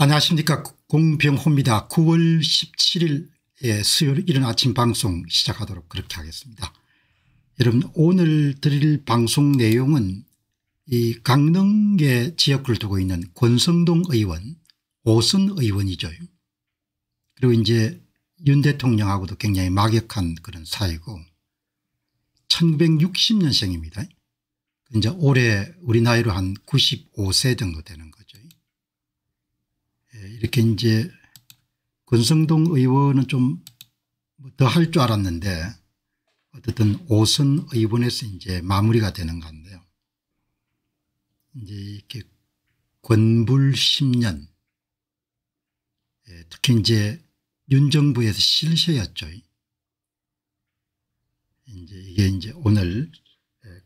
안녕하십니까. 공병호입니다. 9월 17일 수요일 이른 아침 방송 시작하도록 그렇게 하겠습니다. 여러분, 오늘 드릴 방송 내용은 이 강릉에 지역구를 두고 있는 권성동 의원, 오선 의원이죠. 그리고 이제 윤 대통령하고도 굉장히 막역한 그런 사이고 1960년생입니다. 이제 올해 우리 나이로 한 95세 정도 되는 거죠. 이렇게 이제 권성동 의원은 좀 더 할 줄 알았는데 어쨌든 오선 의원에서 이제 마무리가 되는 건데요. 이제 이렇게 권불 10년, 특히 이제 윤 정부에서 실세였죠. 이게 이제 오늘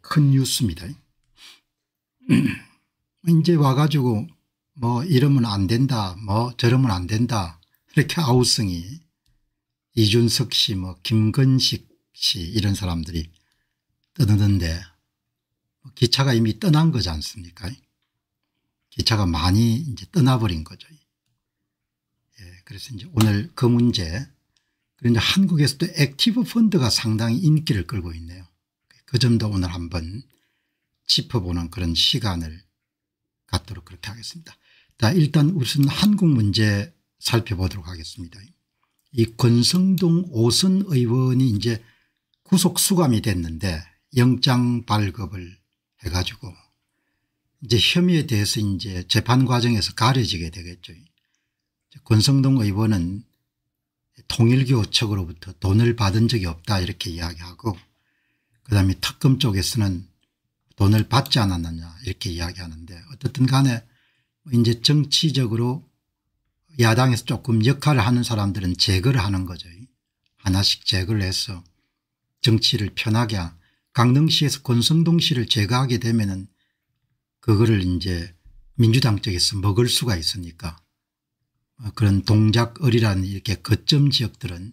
큰 뉴스입니다. 이제 와가지고 뭐 이러면 안 된다, 뭐 저러면 안 된다, 이렇게 아우성이 이준석 씨, 뭐 김건식 씨 이런 사람들이 떠드는데 기차가 이미 떠난 거지 않습니까? 기차가 많이 이제 떠나버린 거죠. 그래서 이제 오늘 그 문제, 그런데 한국에서도 액티브 펀드가 상당히 인기를 끌고 있네요. 그 점도 오늘 한번 짚어보는 그런 시간을 갖도록 그렇게 하겠습니다. 자, 일단 우선 한국 문제 살펴보도록 하겠습니다. 이 권성동 오선 의원이 이제 구속 수감이 됐는데 영장 발급을 해가지고 이제 혐의에 대해서 이제 재판 과정에서 가려지게 되겠죠. 권성동 의원은 통일교 측으로부터 돈을 받은 적이 없다 이렇게 이야기하고, 그다음에 특검 쪽에서는 돈을 받지 않았느냐 이렇게 이야기하는데, 어떻든 간에 이제 정치적으로 야당에서 조금 역할을 하는 사람들은 제거를 하는 거죠. 하나씩 제거를 해서 정치를 편하게, 강릉시에서 권성동 씨를 제거하게 되면은 그거를 이제 민주당 쪽에서 먹을 수가 있으니까 그런 동작을이라는 이렇게 거점 지역들은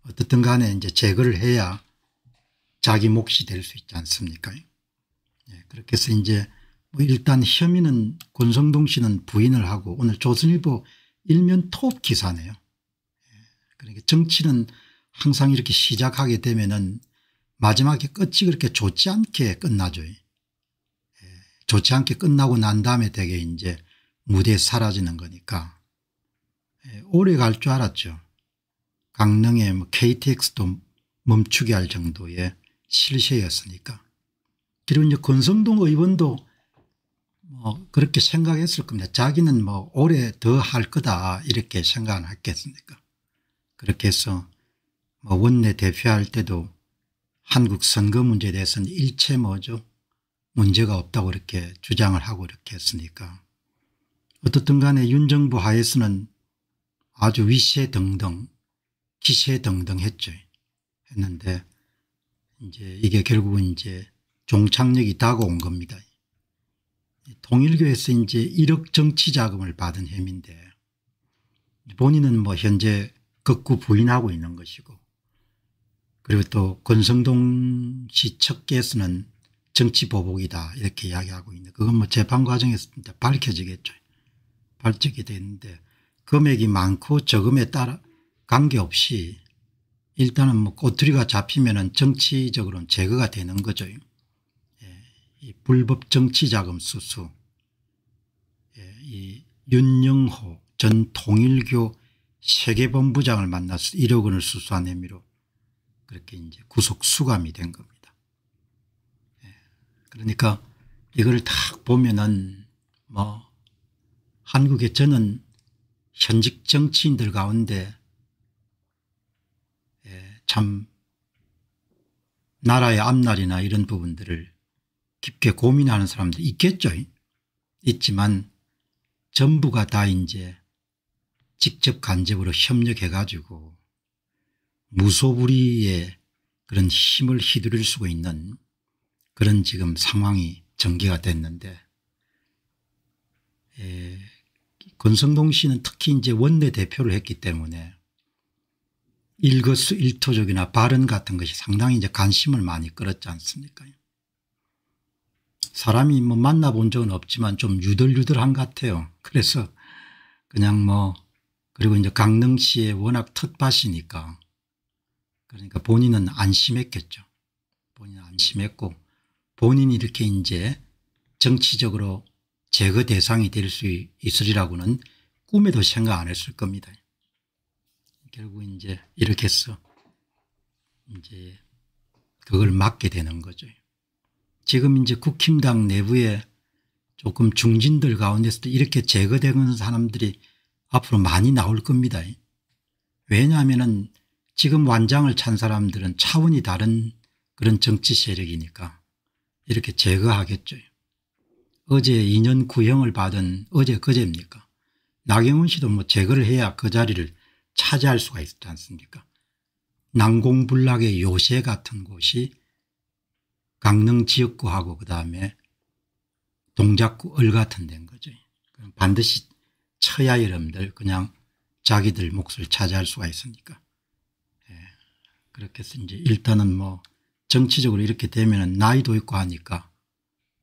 어떻든 간에 이제 제거를 해야 자기 몫이 될 수 있지 않습니까? 그렇게 해서 이제 뭐 일단 혐의는 권성동 씨는 부인을 하고, 오늘 조선일보 일면 톱 기사네요. 그러니까 정치는 항상 이렇게 시작하게 되면은 마지막에 끝이 그렇게 좋지 않게 끝나죠. 좋지 않게 끝나고 난 다음에 되게 이제 무대에 사라지는 거니까 오래 갈 줄 알았죠. 강릉에 뭐 KTX도 멈추게 할 정도의 실세였으니까. 그리고 이제 권성동 의원도 뭐 그렇게 생각했을 겁니다. 자기는 뭐 오래 더 할 거다 이렇게 생각을 했겠습니까. 그렇게 해서 뭐 원내 대표할 때도 한국 선거 문제에 대해서는 일체 뭐죠, 문제가 없다고 이렇게 주장을 하고 이렇게 했으니까 어떻든 간에 윤 정부 하에서는 아주 위세등등 기세등등 했는데 이제 이게 결국은 이제 종착역이 다가온 겁니다. 통일교에서 이제 1억 정치 자금을 받은 혐의인데 본인은 뭐 현재 극구 부인하고 있는 것이고, 그리고 또 권성동 씨 측에서는 정치 보복이다 이렇게 이야기하고 있는데, 그건 뭐 재판 과정에서 밝혀지겠죠. 밝혀지게 되는데 금액이 많고 적음에 따라 관계없이 일단은 뭐 꼬투리가 잡히면은 정치적으로는 제거가 되는 거죠. 이 불법 정치자금 수수, 이 윤영호 전 통일교 세계본부장을 만나서 1억 원을 수수한 혐의로 그렇게 이제 구속 수감이 된 겁니다. 그러니까 이걸 딱 보면은 뭐 한국에, 저는 현직 정치인들 가운데 참 나라의 앞날이나 이런 부분들을 깊게 고민하는 사람도 있겠죠. 있지만 전부가 다 이제 직접 간접으로 협력해 가지고 무소불위의 그런 힘을 휘두를 수 있는 그런 지금 상황이 전개가 됐는데, 권성동 씨는 특히 이제 원내대표를 했기 때문에 일거수일투족이나 발언 같은 것이 상당히 이제 관심을 많이 끌었지 않습니까? 사람이 뭐 만나본 적은 없지만 좀 유들유들한 것 같아요. 그래서 그냥 뭐 그리고 이제 강릉시에 워낙 텃밭이니까 그러니까 본인은 안심했겠죠. 본인은 안심했고 본인이 이렇게 이제 정치적으로 제거 대상이 될 수 있으리라고는 꿈에도 생각 안 했을 겁니다. 결국 이제 이렇게 해서 이제 그걸 막게 되는 거죠. 지금 이제 국힘당 내부에 조금 중진들 가운데서도 이렇게 제거되는 사람들이 앞으로 많이 나올 겁니다. 왜냐하면 지금 완장을 찬 사람들은 차원이 다른 그런 정치 세력이니까 이렇게 제거하겠죠. 어제 2년 구형을 받은 그제입니까? 나경원 씨도 뭐 제거를 해야 그 자리를 차지할 수가 있지 않습니까? 난공불락의 요새 같은 곳이 강릉 지역구하고 그다음에 동작구 을 같은 데인 거죠. 반드시 쳐야 여러분들 그냥 자기들 몫을 차지할 수가 있으니까. 예. 그렇게 해서 이제 일단은 뭐 정치적으로 이렇게 되면은 나이도 있고 하니까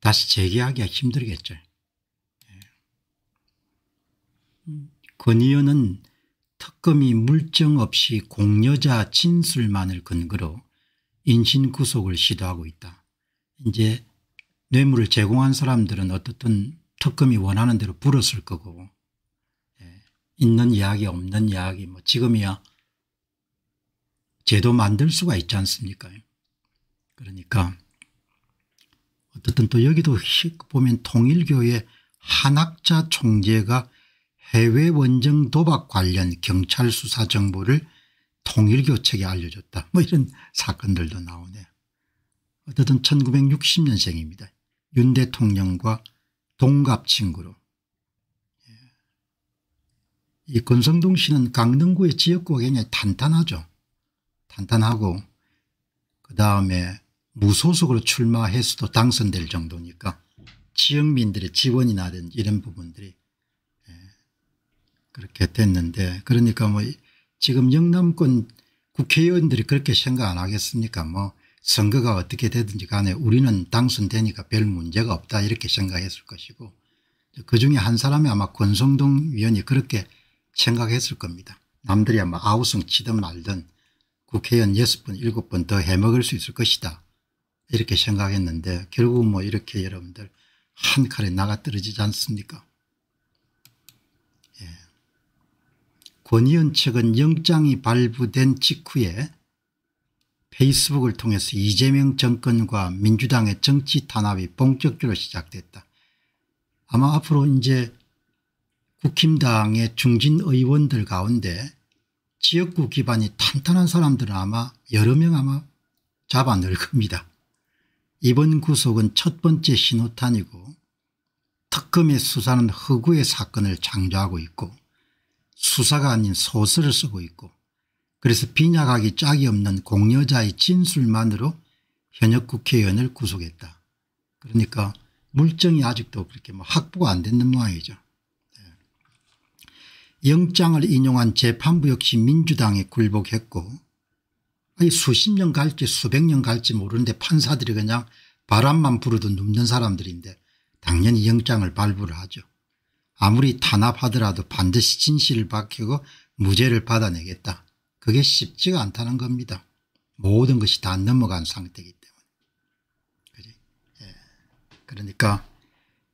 다시 재개하기가 힘들겠죠. 예. 권 의원은 특검이 물증 없이 공여자 진술만을 근거로 인신구속을 시도하고 있다. 이제 뇌물을 제공한 사람들은 어떻든 특검이 원하는 대로 불었을 거고 있는 이야기 없는 이야기 뭐 지금이야 제도 만들 수가 있지 않습니까? 그러니까 어떻든 또 여기도 보면 통일교의 한학자 총재가 해외 원정 도박 관련 경찰 수사 정보를 통일교 측에 알려줬다. 뭐 이런 사건들도 나오네요. 어쨌든 1960년생입니다. 윤 대통령과 동갑 친구로. 이 권성동 씨는 강릉구의 지역구가 굉장히 탄탄하죠. 탄탄하고 그다음에 무소속으로 출마해서도 당선될 정도니까 지역민들의 지원이나든지 이런 부분들이 그렇게 됐는데 그러니까 뭐 지금 영남권 국회의원들이 그렇게 생각 안 하겠습니까? 뭐 선거가 어떻게 되든지 간에 우리는 당선되니까 별 문제가 없다 이렇게 생각했을 것이고 그중에 한 사람이 아마 권성동 위원이 그렇게 생각했을 겁니다. 남들이 아마 아우성 치든 말든 국회의원 6번 7번 더 해먹을 수 있을 것이다 이렇게 생각했는데 결국 뭐 이렇게 여러분들 한 칼에 나가 떨어지지 않습니까? 예. 권 의원 측은 영장이 발부된 직후에 페이스북을 통해서 이재명 정권과 민주당의 정치 탄압이 본격적으로 시작됐다. 아마 앞으로 이제 국힘당의 중진 의원들 가운데 지역구 기반이 탄탄한 사람들은 아마 여러 명 아마 잡아 넣을 겁니다. 이번 구속은 첫 번째 신호탄이고 특검의 수사는 허구의 사건을 창조하고 있고 수사가 아닌 소설을 쓰고 있고 그래서 빈약하기 짝이 없는 공여자의 진술만으로 현역 국회의원을 구속했다. 그러니까 물증이 아직도 그렇게 뭐 확보가 안 되는 모양이죠. 영장을 인용한 재판부 역시 민주당에 굴복했고 수십 년 갈지 수백 년 갈지 모르는데 판사들이 그냥 바람만 불어도 눕는 사람들인데 당연히 영장을 발부를 하죠. 아무리 탄압하더라도 반드시 진실을 밝히고 무죄를 받아내겠다. 그게 쉽지가 않다는 겁니다. 모든 것이 다 넘어간 상태이기 때문에. 그지? 예. 그러니까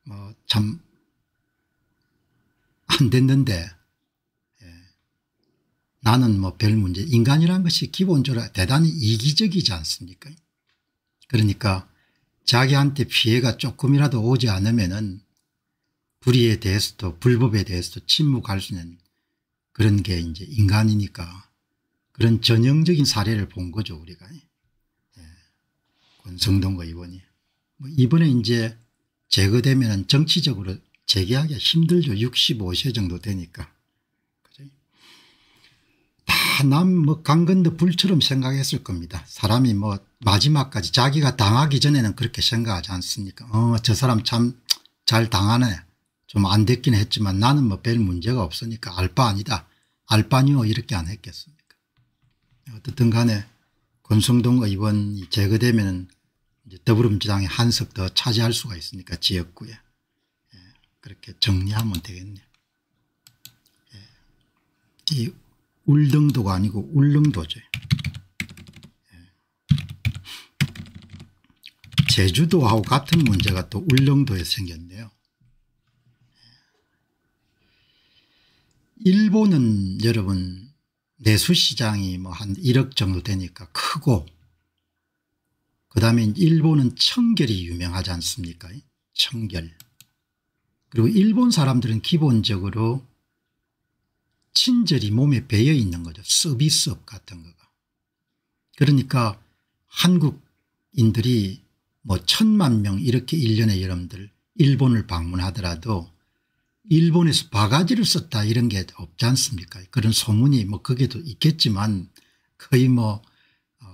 뭐 참 안 됐는데 나는 뭐 별 문제 인간이라는 것이 기본적으로 대단히 이기적이지 않습니까? 그러니까 자기한테 피해가 조금이라도 오지 않으면은 불의에 대해서도 불법에 대해서도 침묵할 수 있는 그런 게 이제 인간이니까 그런 전형적인 사례를 본 거죠 우리가. 예. 권성동 의원이 뭐 이번에 이제 제거되면 정치적으로 재개하기가 힘들죠. 65세 정도 되니까. 남 뭐 강 건너 불처럼 생각했을 겁니다. 사람이 뭐 마지막까지 자기가 당하기 전에는 그렇게 생각하지 않습니까? 저 사람 참 잘 당하네. 좀 안 됐긴 했지만 나는 뭐 별 문제가 없으니까 알바 아니다. 알바니오 이렇게 안 했겠습니까? 어떻든 간에 권성동 의원이 제거되면 이제 더불어민주당이 한석 더 차지할 수가 있으니까 지역구에. 예, 그렇게 정리하면 되겠네요. 이 울릉도가 아니고 울릉도죠. 제주도하고 같은 문제가 또 울릉도에 생겼네요. 일본은 여러분 내수시장이 뭐 한 1억 정도 되니까 크고, 그다음에 일본은 청결이 유명하지 않습니까? 청결. 그리고 일본 사람들은 기본적으로 친절이 몸에 배어 있는 거죠. 서비스업 같은 거가. 그러니까 한국인들이 뭐 1000만 명 이렇게 1년에 여러분들 일본을 방문하더라도 일본에서 바가지를 썼다 이런 게 없지 않습니까? 그런 소문이 뭐 거기도 있겠지만 거의 뭐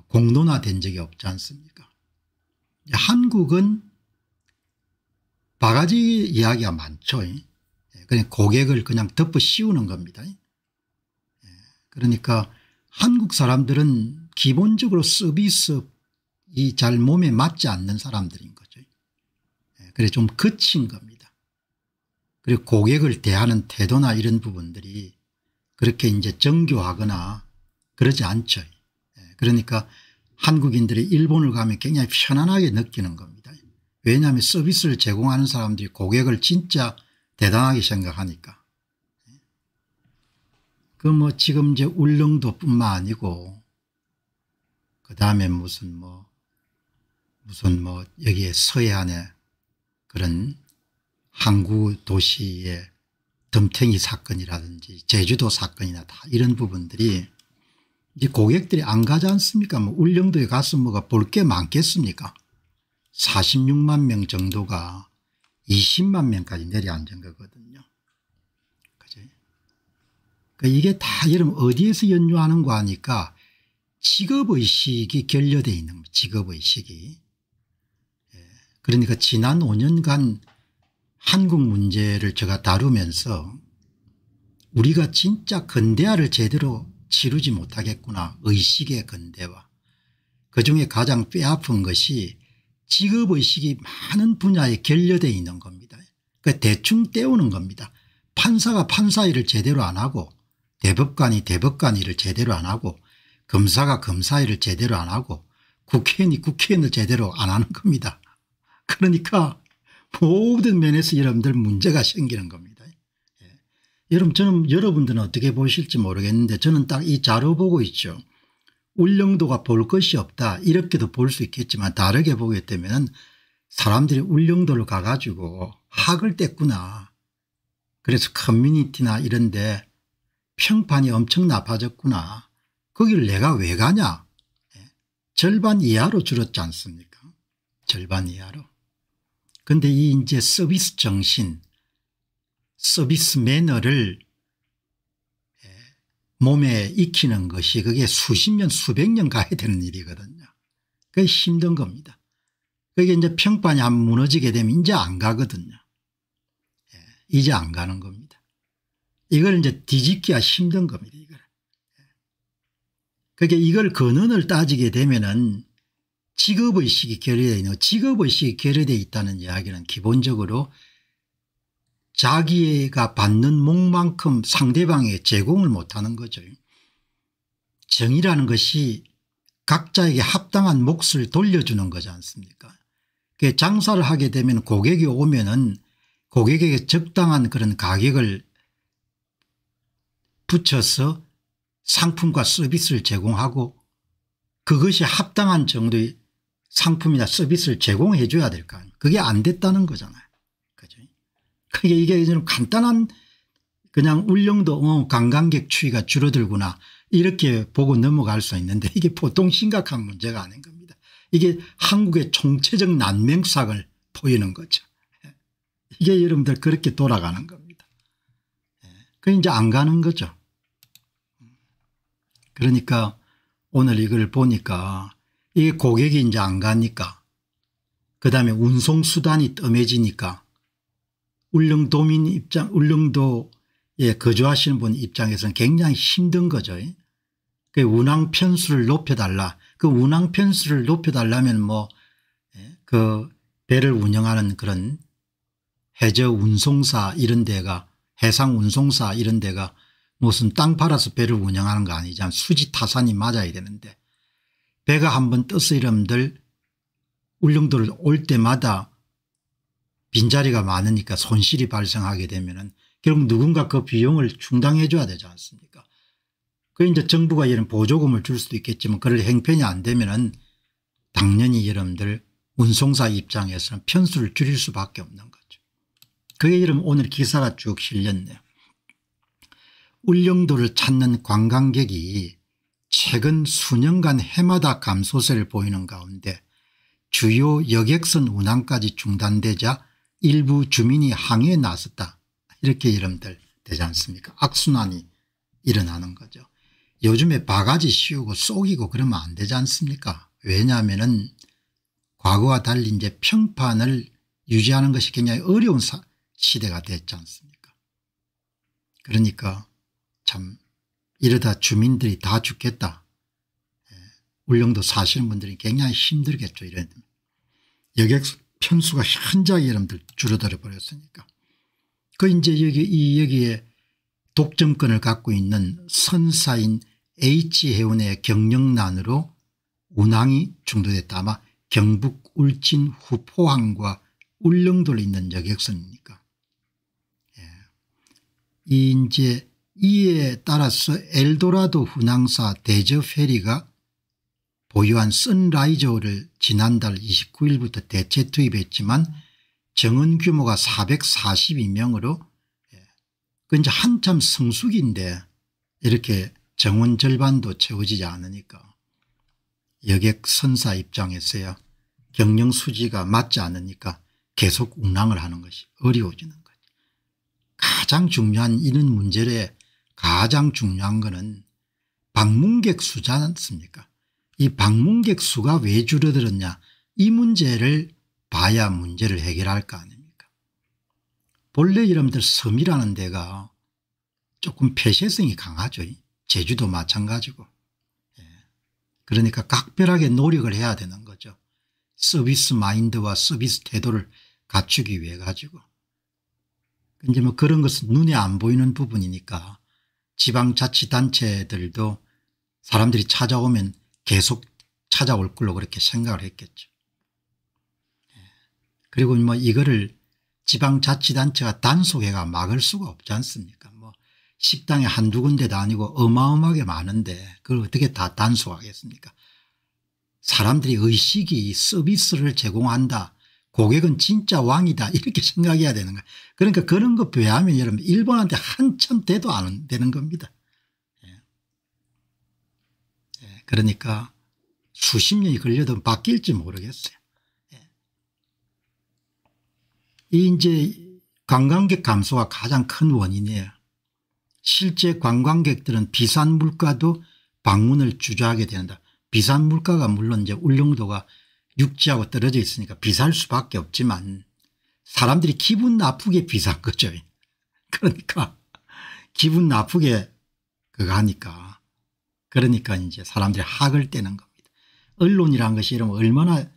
공론화된 적이 없지 않습니까? 한국은 바가지 이야기가 많죠. 그냥 고객을 그냥 덮어 씌우는 겁니다. 그러니까 한국 사람들은 기본적으로 서비스이 잘 몸에 맞지 않는 사람들인 거죠. 그래서 좀 거친 겁니다. 그리고 고객을 대하는 태도나 이런 부분들이 그렇게 이제 정교하거나 그러지 않죠. 그러니까 한국인들이 일본을 가면 굉장히 편안하게 느끼는 겁니다. 왜냐하면 서비스를 제공하는 사람들이 고객을 진짜 대단하게 생각하니까. 그 뭐 지금 이제 울릉도뿐만 아니고 그다음에 무슨 여기에 서해안에 그런 항구 도시의 덤탱이 사건이라든지 제주도 사건이나 다 이런 부분들이 이제 고객들이 안 가지 않습니까? 뭐 울릉도에 가서 뭐가 볼 게 많겠습니까? 46만 명 정도가 20만 명까지 내려앉은 거거든요. 그죠? 그러니까 이게 다 여러분 어디에서 연유하는 거 하니까 직업의식이 결여되어 있는 겁니다. 직업의식이. 그러니까 지난 5년간 한국 문제를 제가 다루면서 우리가 진짜 근대화를 제대로 치르지 못하겠구나. 의식의 근대화. 그중에 가장 뼈아픈 것이 직업의식이 많은 분야에 결여되어 있는 겁니다. 그러니까 대충 때우는 겁니다. 판사가 판사 일을 제대로 안 하고 대법관이 대법관 일을 제대로 안 하고 검사가 검사 일을 제대로 안 하고 국회의원이 국회의원을 제대로 안 하는 겁니다. 그러니까 모든 면에서 여러분들 문제가 생기는 겁니다. 여러분 저는 여러분들은 어떻게 보실지 모르겠는데 저는 딱 이 자료 보고 있죠. 울릉도가 볼 것이 없다 이렇게도 볼 수 있겠지만 다르게 보게 되면 사람들이 울릉도를 가가지고 학을 뗐구나. 그래서 커뮤니티나 이런 데 평판이 엄청 나빠졌구나. 거기를 내가 왜 가냐. 절반 이하로 줄었지 않습니까? 절반 이하로. 그런데 이 이제 서비스 정신 서비스 매너를 몸에 익히는 것이 그게 수십 년 수백 년 가야 되는 일이거든요. 그게 힘든 겁니다. 그게 이제 평판이 한번 무너지게 되면 이제 안 가거든요. 이제 안 가는 겁니다. 이걸 이제 뒤집기가 힘든 겁니다. 그러니까 이걸 근원을 따지게 되면은 직업의식이 결여되어 있는 직업의식이 결여되어 있다는 이야기는 기본적으로 자기가 받는 몫만큼 상대방에게 제공을 못하는 거죠. 정의라는 것이 각자에게 합당한 몫을 돌려주는 거지 않습니까? 장사를 하게 되면 고객이 오면은 고객에게 적당한 그런 가격을 붙여서 상품과 서비스를 제공하고 그것이 합당한 정도의 상품이나 서비스를 제공해 줘야 될 거 아니에요. 그게 안 됐다는 거잖아요. 그죠? 그게 이게 좀 간단한 그냥 울릉도 관광객 추이가 줄어들구나 이렇게 보고 넘어갈 수 있는데 이게 보통 심각한 문제가 아닌 겁니다. 이게 한국의 총체적 난명상을 보이는 거죠. 이게 여러분들 그렇게 돌아가는 겁니다. 그 이제 안 가는 거죠. 그러니까 오늘 이걸 보니까 이게 고객이 이제 안 가니까 그다음에 운송수단이 뜸해지니까 울릉도민 입장 울릉도에 거주하시는 분 입장에서는 굉장히 힘든 거죠. 그 운항 편수를 높여달라. 그 운항 편수를 높여달라면 뭐 그 배를 운영하는 그런 해저 운송사 이런 데가 해상 운송사 이런 데가 무슨 땅 팔아서 배를 운영하는 거 아니잖아요. 수지 타산이 맞아야 되는데 배가 한번 떠서 여러분들 울릉도를 올 때마다 빈자리가 많으니까 손실이 발생하게 되면은 결국 누군가 그 비용을 충당해 줘야 되지 않습니까? 그 이제 정부가 이런 보조금을 줄 수도 있겠지만 그럴 형편이 안 되면은 당연히 여러분들 운송사 입장에서는 편수를 줄일 수밖에 없는 거죠. 그게 여러분 오늘 기사가 쭉 실렸네요. 울릉도를 찾는 관광객이 최근 수년간 해마다 감소세를 보이는 가운데 주요 여객선 운항까지 중단되자 일부 주민이 항해에 나섰다. 이렇게 여러분들 되지 않습니까? 악순환이 일어나는 거죠. 요즘에 바가지 씌우고 쏘기고 그러면 안 되지 않습니까? 왜냐하면은 과거와 달리 이제 평판을 유지하는 것이 굉장히 어려운 시대가 됐지 않습니까? 그러니까 참 이러다 주민들이 다 죽겠다. 울릉도 사시는 분들이 굉장히 힘들겠죠. 이런 여객 편수가 현저하게 여러분들 줄어들어 버렸으니까. 그 이제 여기에 독점권을 갖고 있는 선사인 H해운의 경영난으로 운항이 중도됐다. 아마 경북 울진 후포항과 울릉도를 잇는 여객선이니까. 이제 이에 따라서 엘도라도 운항사 대저페리가 보유한 선라이저를 지난달 29일부터 대체 투입했지만 정원 규모가 442명으로 그 이제 한참 성수기인데 이렇게 정원 절반도 채워지지 않으니까 여객 선사 입장에서야 경영 수지가 맞지 않으니까 계속 운항을 하는 것이 어려워지는 거죠. 가장 중요한 이런 문제에 가장 중요한 거는 방문객 수지 않습니까? 이 방문객 수가 왜 줄어들었냐 이 문제를 봐야 문제를 해결할 거 아닙니까? 본래 여러분들 섬이라는 데가 조금 폐쇄성이 강하죠. 제주도 마찬가지고. 그러니까 각별하게 노력을 해야 되는 거죠. 서비스 마인드와 서비스 태도를 갖추기 위해 가지고. 이제 뭐 그런 것은 눈에 안 보이는 부분이니까 지방자치단체들도 사람들이 찾아오면 계속 찾아올 걸로 그렇게 생각을 했겠죠. 그리고 뭐 이거를 지방자치단체가 단속해가 막을 수가 없지 않습니까? 뭐 식당에 한두 군데도 아니고 어마어마하게 많은데 그걸 어떻게 다 단속하겠습니까? 사람들이 의식이 서비스를 제공한다. 고객은 진짜 왕이다. 이렇게 생각해야 되는 거예요. 그러니까 그런 거 배하면 여러분 일본한테 한참 돼도 안 되는 겁니다. 그러니까 수십 년이 걸려도 바뀔지 모르겠어요. 이 이제 관광객 감소가 가장 큰 원인이에요. 실제 관광객들은 비싼 물가도 방문을 주저하게 된다. 비싼 물가가 물론 이제 울릉도가 육지하고 떨어져 있으니까 비쌀 수밖에 없지만 사람들이 기분 나쁘게 비싼 거죠. 그러니까 기분 나쁘게 그거 하니까 그러니까 이제 사람들이 학을 떼는 겁니다. 언론이라는 것이 이러면 얼마나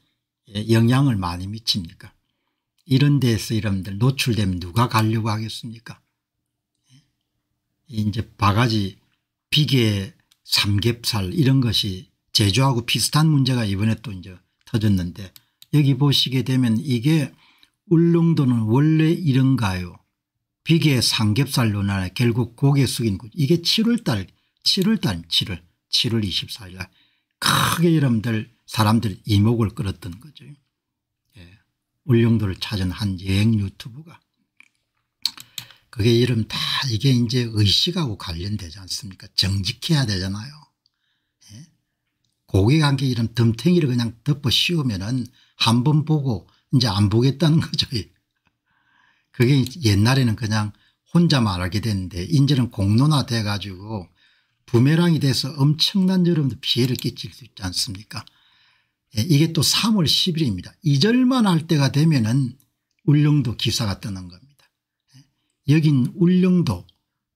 영향을 많이 미칩니까? 이런 데서 여러분들 노출되면 누가 가려고 하겠습니까? 이제 바가지 비계 삼겹살 이런 것이 제주하고 비슷한 문제가 이번에 또 이제 터졌는데 여기 보시게 되면 이게 울릉도는 원래 이런가요? 비계 삼겹살 논란에 결국 고개 숙인 곳. 이게 7월 24일 날 크게 여러분들 사람들 이목을 끌었던 거죠. 울릉도를 찾은 한 여행 유튜브가. 그게 이름 다 이게 이제 의식하고 관련되지 않습니까? 정직해야 되잖아요. 고객한테 이런 덤탱이를 그냥 덮어 씌우면은 한 번 보고 이제 안 보겠다는 거죠. 그게 옛날에는 그냥 혼자만 알게 됐는데 이제는 공론화돼 가지고 부메랑이 돼서 엄청난 여러분들 피해를 끼칠 수 있지 않습니까? 이게 또 3월 10일입니다. 이절만 할 때가 되면은 울릉도 기사가 뜨는 겁니다. 여긴 울릉도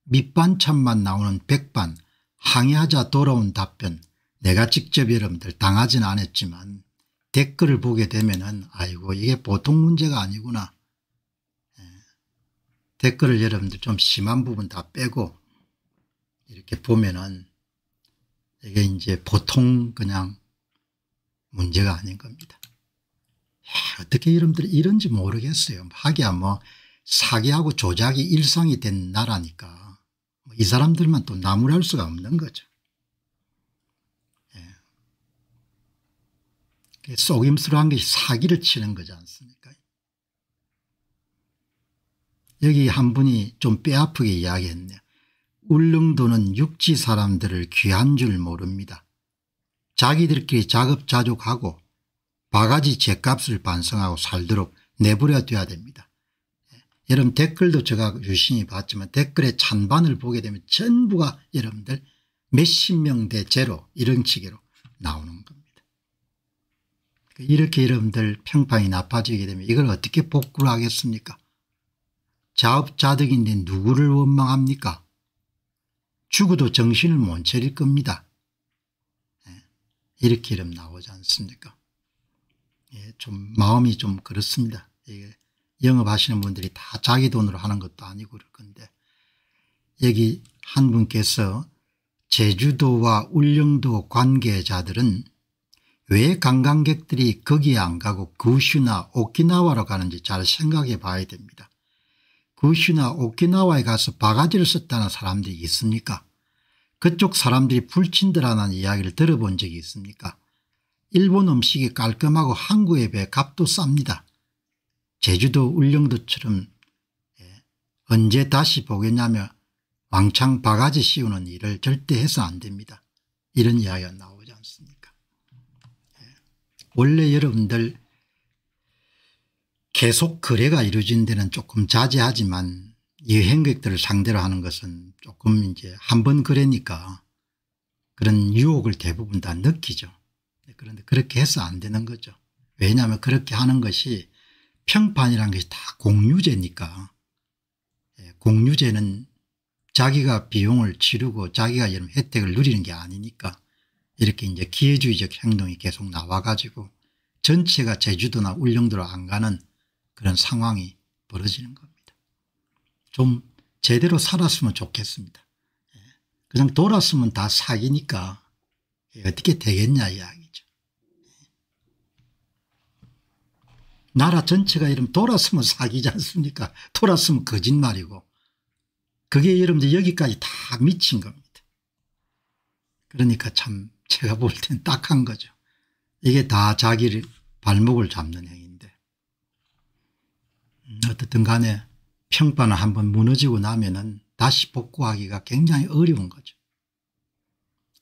밑반찬만 나오는 백반 항해하자 돌아온 답변. 내가 직접 여러분들 당하지는 않았지만 댓글을 보게 되면은 아이고 이게 보통 문제가 아니구나. 댓글을 여러분들 좀 심한 부분 다 빼고 이렇게 보면은 이게 이제 보통 그냥 문제가 아닌 겁니다. 어떻게 여러분들이 이런지 모르겠어요. 하기야 뭐 사기하고 조작이 일상이 된 나라니까 이 사람들만 또 나무랄 수가 없는 거죠. 예. 속임수로 것이 사기를 치는 거지 않습니까? 여기 한 분이 좀 뼈아프게 이야기했네요. 울릉도는 육지 사람들을 귀한 줄 모릅니다. 자기들끼리 자급자족하고 바가지 죗값을 반성하고 살도록 내버려둬야 됩니다. 여러분 댓글도 제가 유심히 봤지만 댓글의 찬반을 보게 되면 전부가 여러분들 몇십 명 대 제로 이런 식으로 나오는 겁니다. 이렇게 여러분들 평판이 나빠지게 되면 이걸 어떻게 복구를 하겠습니까? 자업자득인데 누구를 원망합니까? 죽어도 정신을 못 차릴 겁니다. 이렇게 이름 나오지 않습니까? 예, 좀 마음이 좀 그렇습니다. 영업하시는 분들이 다 자기 돈으로 하는 것도 아니고 그럴 건데 여기 한 분께서 제주도와 울릉도 관계자들은 왜 관광객들이 거기에 안 가고 구슈나 오키나와로 가는지 잘 생각해 봐야 됩니다. 구슈나 오키나와에 가서 바가지를 썼다는 사람들이 있습니까? 그쪽 사람들이 불친절하다는 이야기를 들어본 적이 있습니까? 일본 음식이 깔끔하고 한국에 비해 값도 쌉니다. 제주도 울릉도처럼 언제 다시 보겠냐며 왕창 바가지 씌우는 일을 절대 해서 안 됩니다. 이런 이야기가 나오지 않습니까? 원래 여러분들 계속 거래가 이루어진 데는 조금 자제하지만 여행객들을 상대로 하는 것은 조금 이제 한 번 거래니까 그런 유혹을 대부분 다 느끼죠. 그런데 그렇게 해서 안 되는 거죠. 왜냐하면 그렇게 하는 것이 평판이라는 것이 다 공유제니까 공유제는 자기가 비용을 치르고 자기가 이런 혜택을 누리는 게 아니니까 이렇게 이제 기회주의적 행동이 계속 나와 가지고 전체가 제주도나 울릉도로 안 가는 그런 상황이 벌어지는 겁니다. 좀 제대로 살았으면 좋겠습니다. 그냥 돌았으면 다 사기니까 어떻게 되겠냐 이야기죠. 나라 전체가 이러면 돌았으면 사기지 않습니까? 돌았으면 거짓말이고 그게 여러분들 여기까지 다 미친 겁니다. 그러니까 참 제가 볼 땐 딱한 거죠. 이게 다 자기 발목을 잡는 행위인데 어떻든 간에 평판을 한번 무너지고 나면은 다시 복구하기가 굉장히 어려운 거죠.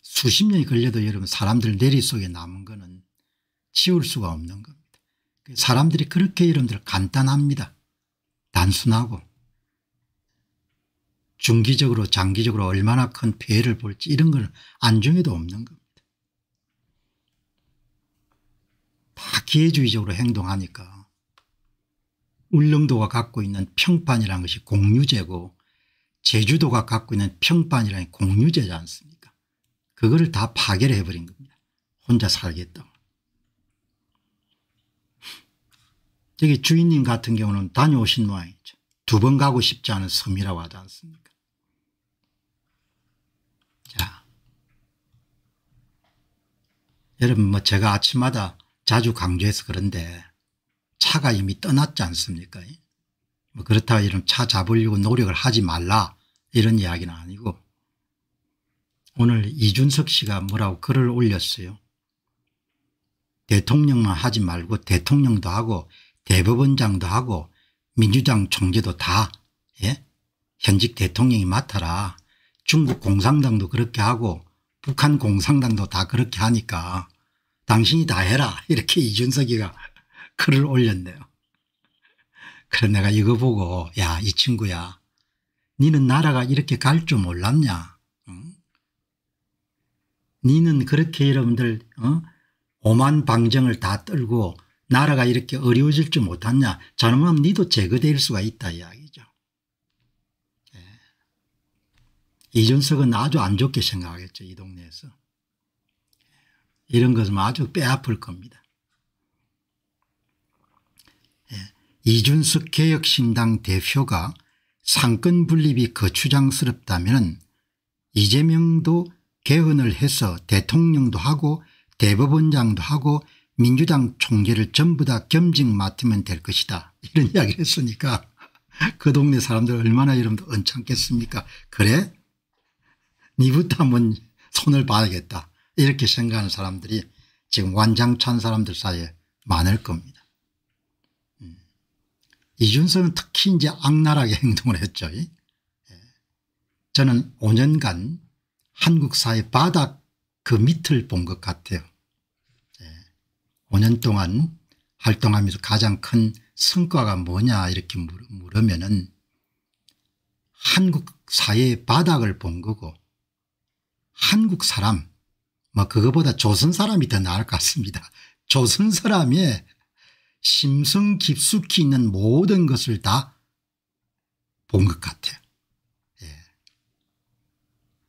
수십 년이 걸려도 여러분 사람들 내리 속에 남은 거는 지울 수가 없는 겁니다. 사람들이 그렇게 여러분들 간단합니다. 단순하고 중기적으로 장기적으로 얼마나 큰 피해를 볼지 이런 걸 안중에도 없는 겁니다. 다 기회주의적으로 행동하니까 울릉도가 갖고 있는 평판이라는 것이 공유제고 제주도가 갖고 있는 평판이라는 공유제지 않습니까? 그거를 다 파괴를 해버린 겁니다. 혼자 살겠다고. 저기 주인님 같은 경우는 다녀오신 모양이죠. 두 번 가고 싶지 않은 섬이라고 하지 않습니까? 자, 여러분 뭐 제가 아침마다 자주 강조해서 그런데 차가 이미 떠났지 않습니까? 뭐 그렇다고 이런 차 잡으려고 노력을 하지 말라 이런 이야기는 아니고 오늘 이준석 씨가 뭐라고 글을 올렸어요. 대통령만 하지 말고 대통령도 하고 대법원장도 하고 민주당 총재도 다 현직 대통령이 맡아라. 중국 공산당도 그렇게 하고 북한 공산당도 다 그렇게 하니까 당신이 다 해라 이렇게 이준석이가 글을 올렸네요. 그래서 내가 이거 보고 야 이 친구야 니는 나라가 이렇게 갈 줄 몰랐냐. 응? 니는 그렇게 여러분들 오만 방정을 다 떨고 나라가 이렇게 어려워질 줄 못했냐. 잘못하면 니도 제거될 수가 있다 이야기죠. 이준석은 아주 안 좋게 생각하겠죠. 이 동네에서. 이런 것은 아주 뼈아플 겁니다. 이준석 개혁신당 대표가 상권 분립이 거추장스럽다면 이재명도 개헌을 해서 대통령도 하고 대법원장도 하고 민주당 총재를 전부 다 겸직 맡으면 될 것이다. 이런 이야기를 했으니까 그 동네 사람들 얼마나 여러분들 언짢겠습니까? 그래? 니부터 한번 손을 봐야겠다. 이렇게 생각하는 사람들이 지금 완장찬 사람들 사이에 많을 겁니다. 이준석은 특히 이제 악랄하게 행동을 했죠. 저는 5년간 한국 사회 바닥 그 밑을 본 것 같아요. 5년 동안 활동하면서 가장 큰 성과가 뭐냐 이렇게 물으면은 한국 사회의 바닥을 본 거고 한국 사람 뭐 그거보다 조선 사람이 더 나을 것 같습니다. 조선 사람의 심성 깊숙이 있는 모든 것을 다 본 것 같아요.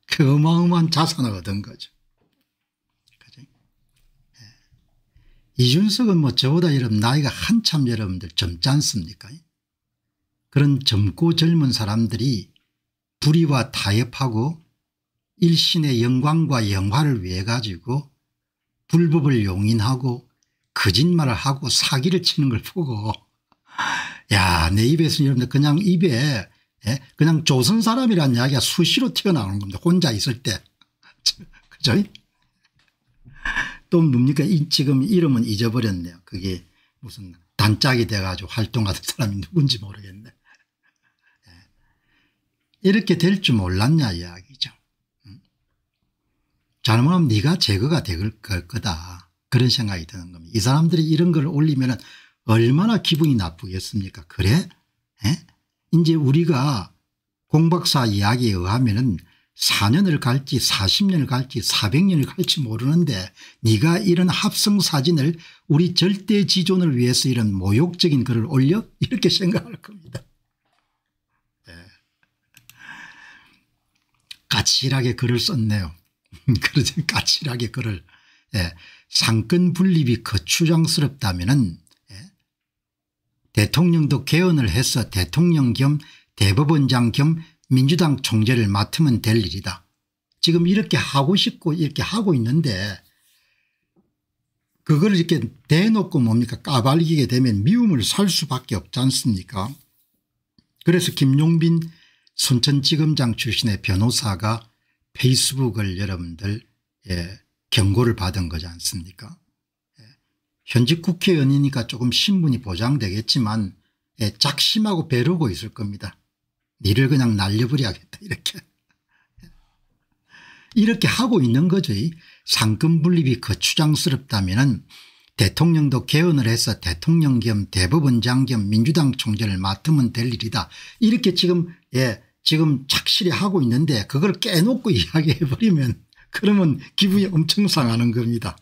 그 어마어마한 자산을 얻은 거죠. 그죠? 이준석은 뭐 저보다 여러분 나이가 한참 여러분들 젊지 않습니까? 그런 젊고 젊은 사람들이 불의와 타협하고 일신의 영광과 영화를 위해 가지고 불법을 용인하고 거짓말을 하고 사기를 치는 걸 보고 야, 내 입에서 여러분들 그냥 입에 그냥 조선 사람이라는 이야기가 수시로 튀어나오는 겁니다. 혼자 있을 때. 그죠? 또 뭡니까? 지금 이름은 잊어버렸네요. 그게 무슨 단짝이 돼가지고 활동하던 사람이 누군지 모르겠네. 이렇게 될 줄 몰랐냐 이야기죠. 잘못하면 네가 제거가 될 거다. 그런 생각이 드는 겁니다. 이 사람들이 이런 걸 올리면 얼마나 기분이 나쁘겠습니까? 그래? 이제 우리가 공박사 이야기에 의하면은 4년을 갈지 40년을 갈지 400년을 갈지 모르는데 네가 이런 합성 사진을 우리 절대 지존을 위해서 이런 모욕적인 글을 올려? 이렇게 생각할 겁니다. 까칠하게 글을 썼네요. 그러지 까칠하게 글을. 상권 분립이 거추장스럽다면은 대통령도 개헌을 해서 대통령 겸 대법원장 겸 민주당 총재를 맡으면 될 일이다. 지금 이렇게 하고 싶고 이렇게 하고 있는데 그걸 이렇게 대놓고 뭡니까 까발리게 되면 미움을 살 수밖에 없지 않습니까? 그래서 김용빈 순천지검장 출신의 변호사가 페이스북을 여러분들 경고를 받은 거지 않습니까? 현직 국회의원이니까 조금 신분이 보장되겠지만 작심하고 벼르고 있을 겁니다. 니를 그냥 날려버려야겠다 이렇게 하고 있는 거죠. 상권 분립이 거추장스럽다면 대통령도 개헌을 해서 대통령 겸 대법원장 겸 민주당 총재를 맡으면 될 일이다. 이렇게 지금 지금 착실히 하고 있는데 그걸 깨놓고 이야기해버리면 그러면 기분이 엄청 상하는 겁니다.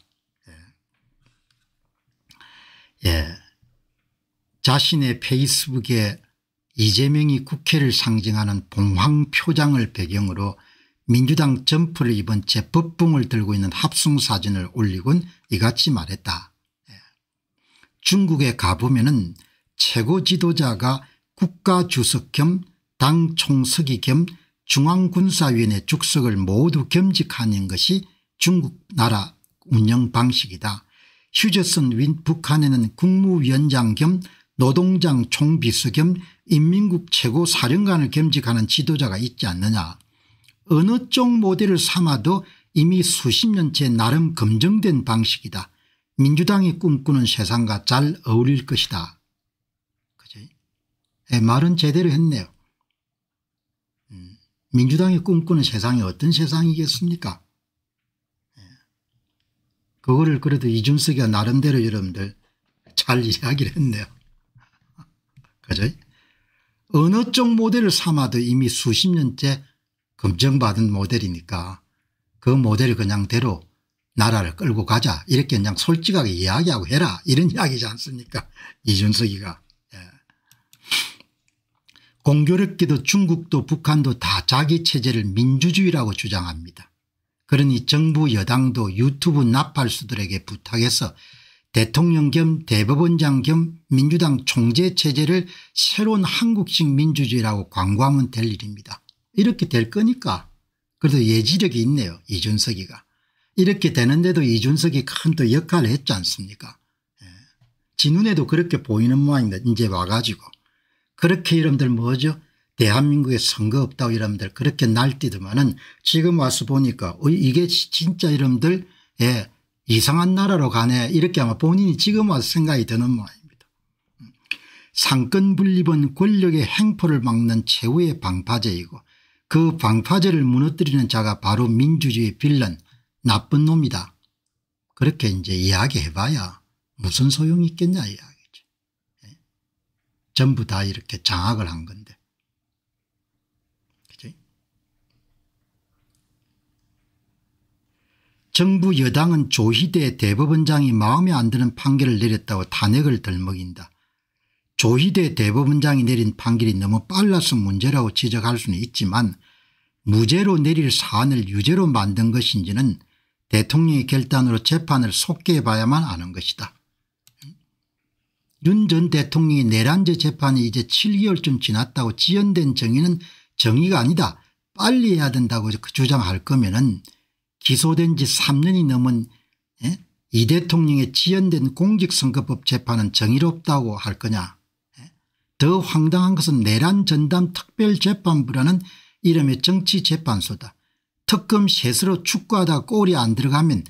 자신의 페이스북에 이재명이 국회를 상징하는 봉황표장을 배경으로 민주당 점프를 입은 채 법봉을 들고 있는 합성사진을 올리곤 이같이 말했다. 중국에 가보면은 최고 지도자가 국가주석 겸 당 총서기 겸 중앙군사위원회 주석을 모두 겸직하는 것이 중국 나라 운영 방식이다. 휴저슨 윈 북한에는 국무위원장 겸 노동당 총비서 겸 인민국 최고사령관을 겸직하는 지도자가 있지 않느냐. 어느 쪽 모델을 삼아도 이미 수십 년째 나름 검증된 방식이다. 민주당이 꿈꾸는 세상과 잘 어울릴 것이다. 그죠? 말은 제대로 했네요. 민주당이 꿈꾸는 세상이 어떤 세상이겠습니까? 그거를 그래도 이준석이가 나름대로 여러분들 잘 이야기를 했네요. 그죠? 어느 쪽 모델을 삼아도 이미 수십 년째 검증받은 모델이니까 그 모델을 그냥대로 나라를 끌고 가자 이렇게 그냥 솔직하게 이야기하고 해라 이런 이야기지 않습니까? 이준석이가. 공교롭게도 중국도 북한도 다 자기 체제를 민주주의라고 주장합니다. 그러니 정부 여당도 유튜브 나팔수들에게 부탁해서 대통령 겸 대법원장 겸 민주당 총재 체제를 새로운 한국식 민주주의라고 광고하면 될 일입니다. 이렇게 될 거니까 그래도 예지력이 있네요. 이준석이가. 이렇게 되는데도 이준석이 큰 또 역할을 했지 않습니까? 예. 지 눈에도 그렇게 보이는 모양입니다. 이제 와가지고. 그렇게 여러분들 뭐죠? 대한민국에 선거 없다고 여러분들 그렇게 날뛰더만은 지금 와서 보니까 이게 진짜 여러분들 예, 이상한 나라로 가네 이렇게 아마 본인이 지금 와서 생각이 드는 모양입니다. 상권 분립은 권력의 행포를 막는 최후의 방파제이고 그 방파제를 무너뜨리는 자가 바로 민주주의 빌런 나쁜 놈이다. 그렇게 이제 이야기해봐야 무슨 소용이 있겠냐 이야기죠. 예. 전부 다 이렇게 장악을 한 건데. 그죠? 정부 여당은 조희대 대법원장이 마음에 안 드는 판결을 내렸다고 탄핵을 덜먹인다. 조희대 대법원장이 내린 판결이 너무 빨라서 문제라고 지적할 수는 있지만 무죄로 내릴 사안을 유죄로 만든 것인지는 대통령의 결단으로 재판을 속개해 봐야만 아는 것이다. 윤 전 대통령이 내란죄 재판이 이제 7개월쯤 지났다고 지연된 정의는 정의가 아니다. 빨리 해야 된다고 주장할 거면은 기소된 지 3년이 넘은 이 대통령의 지연된 공직선거법 재판은 정의롭다고 할 거냐. 더 황당한 것은 내란 전담 특별재판부라는 이름의 정치재판소다. 특검 셋으로 축구하다 골이 안 들어가면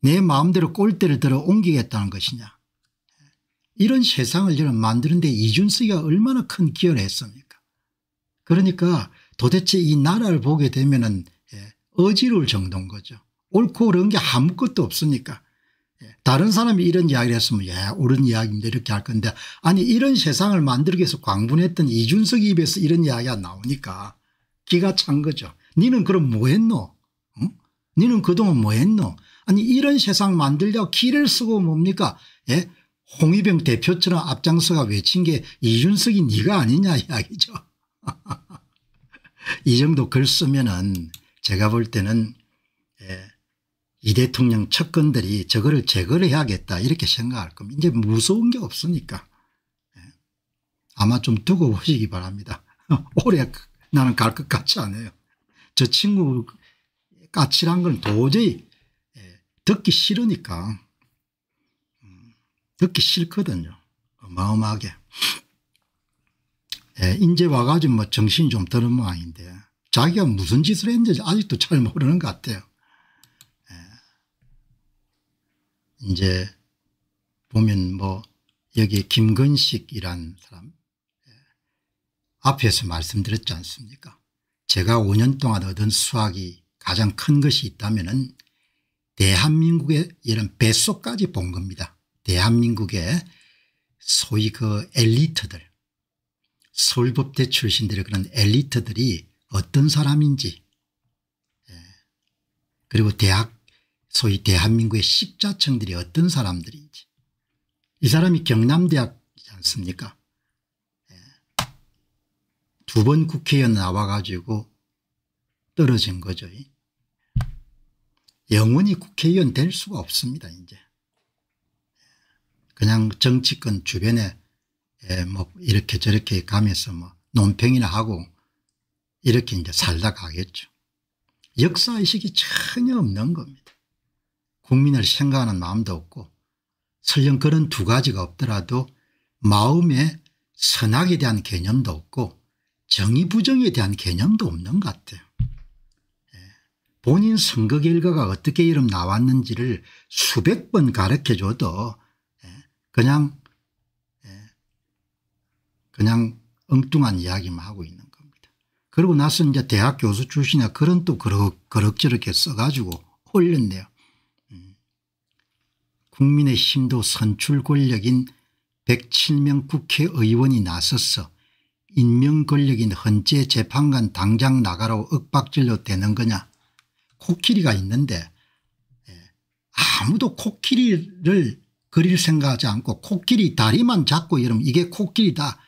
내 마음대로 골대를 들어 옮기겠다는 것이냐. 이런 세상을 저는 만드는데 이준석이가 얼마나 큰 기여를 했습니까. 그러니까 도대체 이 나라를 보게 되면은 어지러울 정도인 거죠. 옳고 그런 게 아무것도 없으니까. 다른 사람이 이런 이야기를 했으면 옳은 이야기입니다 이렇게 할 건데 아니 이런 세상을 만들기 위해서 광분했던 이준석 입에서 이런 이야기가 나오니까 기가 찬 거죠. 니는 그럼 뭐 했노? 응? 니는 그동안 뭐 했노? 아니 이런 세상 만들려고 기를 쓰고 뭡니까? 예? 홍위병 대표처럼 앞장서가 외친 게 이준석이 네가 아니냐 이야기죠. 이 정도 글 쓰면은 제가 볼 때는 이 대통령 측근들이 저거를 제거를 해야겠다 이렇게 생각할 겁니다. 이제 무서운 게 없으니까. 아마 좀 두고 보시기 바랍니다. 오래 나는 갈 것 같지 않아요. 저 친구 까칠한 건 도저히 듣기 싫으니까. 듣기 싫거든요. 어마어마하게. 이제 와가지고 뭐 정신이 좀 드는 모양인데 자기가 무슨 짓을 했는지 아직도 잘 모르는 것 같아요. 이제 보면 뭐 여기 김건식이란 사람 앞에서 말씀드렸지 않습니까? 제가 5년 동안 얻은 수확이 가장 큰 것이 있다면은 대한민국의 이런 뱃속까지 본 겁니다. 대한민국의 소위 그 엘리트들 서울법대 출신들의 그런 엘리트들이 어떤 사람인지 그리고 소위 대한민국의 식자층들이 어떤 사람들인지 이 사람이 경남대학이지 않습니까? 2번 국회의원 나와가지고 떨어진 거죠. 영원히 국회의원 될 수가 없습니다. 이제 그냥 정치권 주변에 뭐 이렇게 저렇게 가면서 뭐 논평이나 하고 이렇게 이제 살다 가겠죠. 역사의식이 전혀 없는 겁니다. 국민을 생각하는 마음도 없고 설령 그런 두 가지가 없더라도 마음에 선악에 대한 개념도 없고 정의 부정에 대한 개념도 없는 것 같아요. 본인 선거 결과가 어떻게 이름 나왔는지를 수백 번 가르쳐줘도 그냥 엉뚱한 이야기만 하고 있는 겁니다. 그러고 나서 이제 대학 교수 출신이나 그런 또 그럭저럭게 써가지고 올렸네요. 국민의힘도 선출 권력인 107명 국회의원이 나서서 인명 권력인 헌재 재판관 당장 나가라고 윽박질러 대는 거냐. 코끼리가 있는데 아무도 코끼리를 그릴 생각하지 않고 코끼리 다리만 잡고 이러면 이게 코끼리다.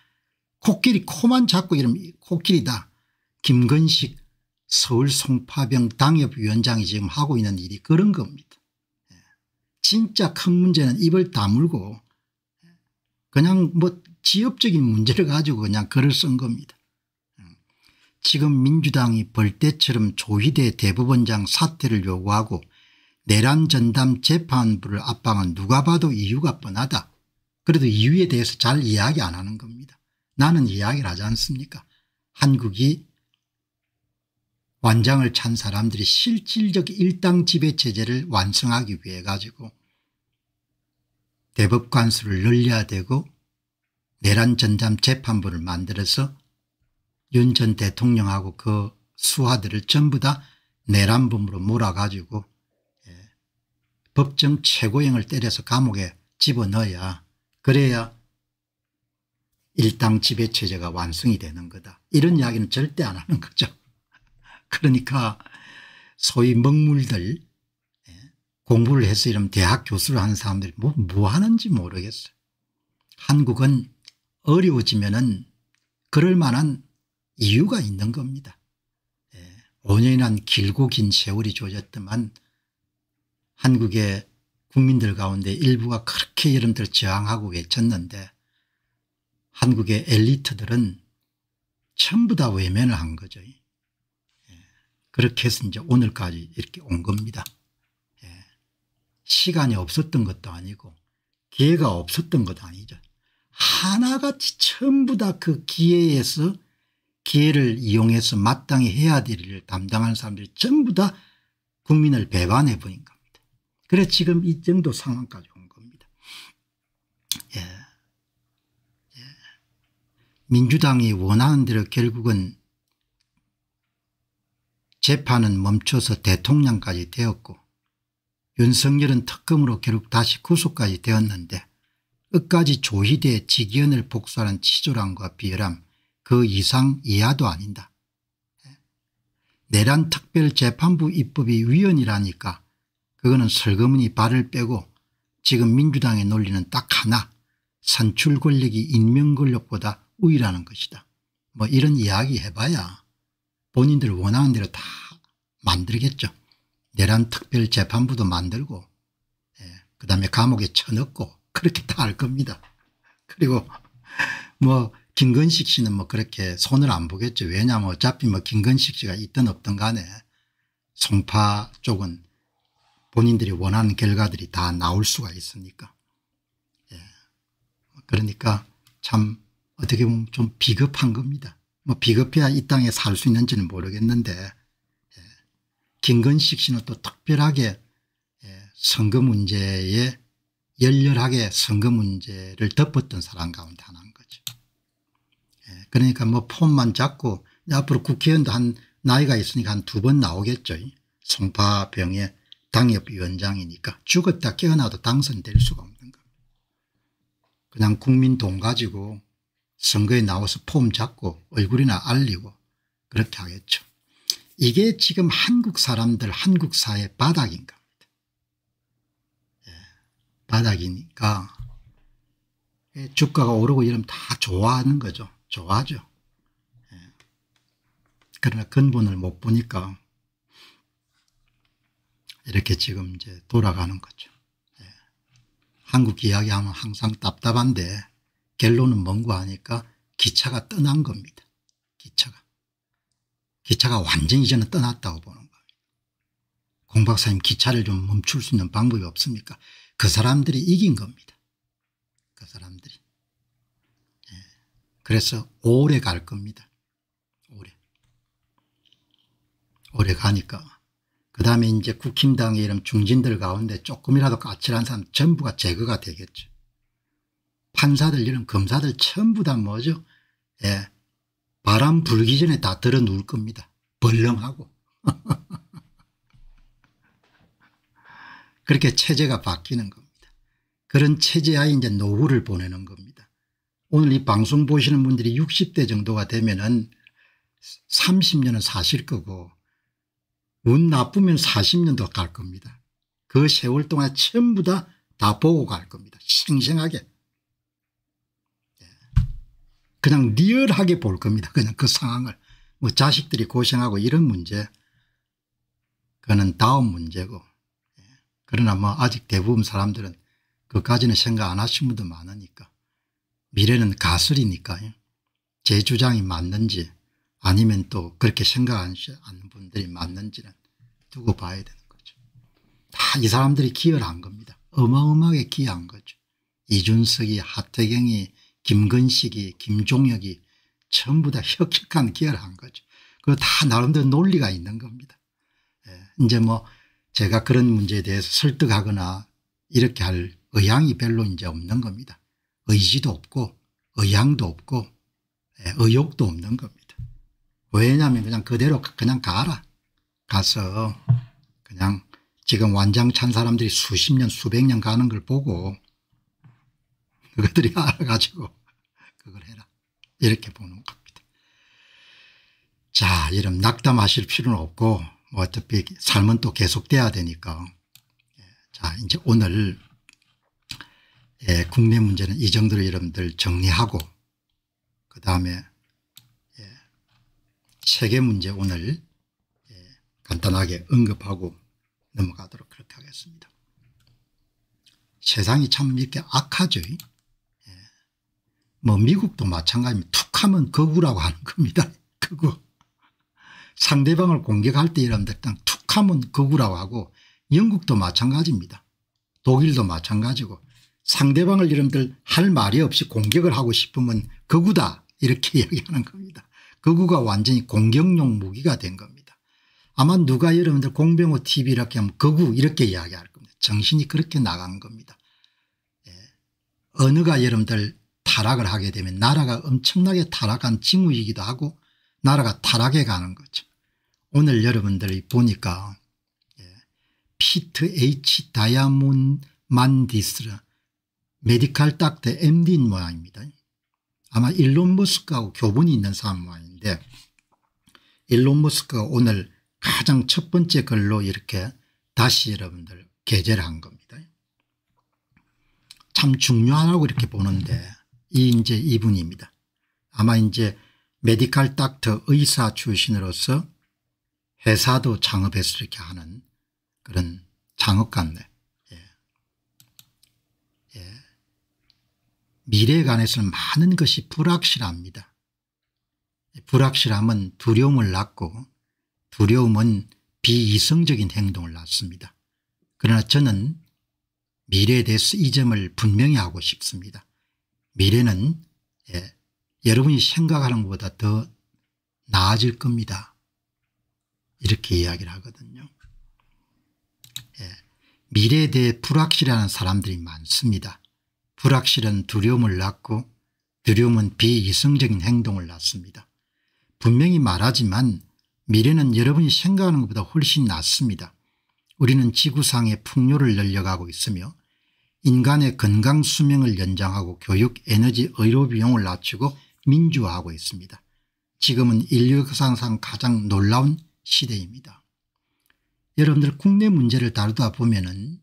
코끼리 코만 잡고 이러면 코끼리다. 김건식 서울 송파병 당협위원장이 지금 하고 있는 일이 그런 겁니다. 진짜 큰 문제는 입을 다물고 그냥 뭐 지엽적인 문제를 가지고 그냥 글을 쓴 겁니다. 지금 민주당이 벌떼처럼 조희대 대법원장 사퇴를 요구하고 내란 전담 재판부를 압박한 누가 봐도 이유가 뻔하다. 그래도 이유에 대해서 잘 이야기 안 하는 겁니다. 나는 이야기를 하지 않습니까? 한국이 완장을 찬 사람들이 실질적 일당 지배체제를 완성하기 위해 가지고 대법관수를 늘려야 되고 내란 전담 재판부를 만들어서 윤 전 대통령하고 그 수하들을 전부 다 내란범으로 몰아가지고 법정 최고형을 때려서 감옥에 집어넣어야 그래야 일당 지배체제가 완성이 되는 거다. 이런 이야기는 절대 안 하는 거죠. 그러니까 소위 먹물들 공부를 해서 이런 대학 교수를 하는 사람들이 뭐 하는지 모르겠어요. 한국은 어려워지면은 그럴 만한 이유가 있는 겁니다. 5년이란 길고 긴 세월이 주어졌더만 한국의 국민들 가운데 일부가 그렇게 여러분들 저항하고 외쳤는데 한국의 엘리트들은 전부 다 외면을 한 거죠. 그렇게 해서 이제 오늘까지 이렇게 온 겁니다. 시간이 없었던 것도 아니고 기회가 없었던 것도 아니죠. 하나같이 전부 다 그 기회를 이용해서 마땅히 해야 될 일을 담당하는 사람들이 전부 다 국민을 배반해 버린 겁니다. 그래서 지금 이 정도 상황까지 온 겁니다. 민주당이 원하는 대로 결국은 재판은 멈춰서 대통령까지 되었고 윤석열은 특검으로 결국 다시 구속까지 되었는데 끝까지 조희대 직위원을 복수하는 치졸함과 비열함 그 이상 이하도 아닌다. 내란 특별재판부 입법이 위헌이라니까 그거는 설거문이 발을 빼고 지금 민주당의 논리는 딱 하나 선출 권력이 임명 권력보다 우위라는 것이다. 뭐 이런 이야기 해봐야 본인들 원하는 대로 다 만들겠죠. 내란 특별재판부도 만들고 그다음에 감옥에 쳐넣고 그렇게 다 할 겁니다. 그리고 뭐 김건식 씨는 뭐 그렇게 손을 안 보겠죠. 왜냐하면 어차피 뭐 김건식 씨가 있든 없든 간에 송파 쪽은 본인들이 원하는 결과들이 다 나올 수가 있으니까. 그러니까 참 어떻게 보면 좀 비겁한 겁니다. 뭐 비겁해야 이 땅에 살 수 있는지는 모르겠는데 김건식 씨는 또 특별하게 선거 문제에 열렬하게 선거 문제를 덮었던 사람 가운데 하나인 거죠. 그러니까 뭐 폼만 잡고 앞으로 국회의원도 한 나이가 있으니까 한 2번 나오겠죠. 송파병의 당협위원장이니까 죽었다 깨어나도 당선될 수가 없는 겁니다. 그냥 국민 돈 가지고 선거에 나와서 폼 잡고 얼굴이나 알리고 그렇게 하겠죠. 이게 지금 한국 사람들 한국 사회 바닥인 겁니다. 바닥이니까 주가가 오르고 이러면 다 좋아하는 거죠. 좋아하죠. 그러나 근본을 못 보니까 이렇게 지금 이제 돌아가는 거죠. 한국 이야기하면 항상 답답한데 결론은 뭔고 하니까 기차가 떠난 겁니다. 기차가 완전히 저는 떠났다고 보는 거예요. 공 박사님 기차를 좀 멈출 수 있는 방법이 없습니까? 그 사람들이 이긴 겁니다. 그 사람들이. 그래서 오래 갈 겁니다. 오래 가니까 그다음에 이제 국힘당의 이런 중진들 가운데 조금이라도 까칠한 사람 전부가 제거가 되겠죠. 판사들 이런 검사들 전부 다 뭐죠. 바람 불기 전에 다 들어 누울 겁니다. 벌렁하고. 그렇게 체제가 바뀌는 겁니다. 그런 체제하에 이제 노후를 보내는 겁니다. 오늘 이 방송 보시는 분들이 60대 정도가 되면은 30년은 사실 거고 운 나쁘면 40년도 갈 겁니다. 그 세월 동안 전부 다 보고 갈 겁니다. 생생하게. 그냥 리얼하게 볼 겁니다. 그냥 그 상황을. 뭐 자식들이 고생하고 이런 문제 그거는 다음 문제고. 그러나 뭐 아직 대부분 사람들은 그까지는 생각 안 하신 분도 많으니까 미래는 가설이니까요. 제 주장이 맞는지 아니면 또 그렇게 생각하지 않는 분들이 맞는지는 두고 봐야 되는 거죠. 다 이 사람들이 기여를 한 겁니다. 어마어마하게 기여한 거죠. 이준석이, 하태경이, 김건식이, 김종혁이 전부 다 혁혁한 기여를 한 거죠. 그거 다 나름대로 논리가 있는 겁니다. 이제 뭐 제가 그런 문제에 대해서 설득하거나 이렇게 할 의향이 별로 이제 없는 겁니다. 의지도 없고 의향도 없고 의욕도 없는 겁니다. 왜냐하면 그냥 그대로 그냥 가라. 가서 그냥 지금 완장 찬 사람들이 수십 년 수백 년 가는 걸 보고 그것들이 알아가지고 그걸 해라. 이렇게 보는 겁니다. 자, 이런 낙담하실 필요는 없고 뭐 어차피 삶은 또 계속돼야 되니까. 자, 이제 오늘 국내 문제는 이 정도로 여러분들 정리하고 그다음에 세계 문제 오늘 간단하게 언급하고 넘어가도록 그렇게 하겠습니다. 세상이 참 이렇게 악하죠. 뭐 미국도 마찬가지입니다. 툭하면 거구라고 하는 겁니다. 거구. 상대방을 공격할 때 여러분들 툭하면 거구라고 하고 영국도 마찬가지입니다. 독일도 마찬가지고 상대방을 여러분들 할 말이 없이 공격을 하고 싶으면 거구다 이렇게 이야기하는 겁니다. 거구가 완전히 공격용 무기가 된 겁니다. 아마 누가 여러분들 공병호 TV 이렇게 하면 거구 이렇게 이야기할 겁니다. 정신이 그렇게 나간 겁니다. 언어가 여러분들 타락을 하게 되면 나라가 엄청나게 타락한 징후이기도 하고 나라가 타락해 가는 거죠. 오늘 여러분들이 보니까 피트 H 다이아몬만디스 메디칼 닥터 MD인 모양입니다. 아마 일론 머스크하고 교분이 있는 사람 모양인데 일론 머스크가 오늘 가장 첫 번째 글로 이렇게 다시 여러분들 게재를 한 겁니다. 참 중요하다고 이렇게 보는데 이제 이분입니다. 아마 이제 메디칼 닥터 의사 출신으로서 회사도 창업해서 이렇게 하는 그런 창업 같네. 미래에 관해서는 많은 것이 불확실합니다. 불확실함은 두려움을 낳고 두려움은 비이성적인 행동을 낳습니다. 그러나 저는 미래에 대해서 이 점을 분명히 하고 싶습니다. 미래는 여러분이 생각하는 것보다 더 나아질 겁니다. 이렇게 이야기를 하거든요. 미래에 대해 불확실해하는 사람들이 많습니다. 불확실은 두려움을 낳고 두려움은 비이성적인 행동을 낳습니다. 분명히 말하지만 미래는 여러분이 생각하는 것보다 훨씬 낫습니다. 우리는 지구상의 풍요를 늘려가고 있으며 인간의 건강 수명을 연장하고 교육, 에너지, 의료 비용을 낮추고 민주화하고 있습니다. 지금은 인류 역사상 가장 놀라운 시대입니다. 여러분들 국내 문제를 다루다 보면은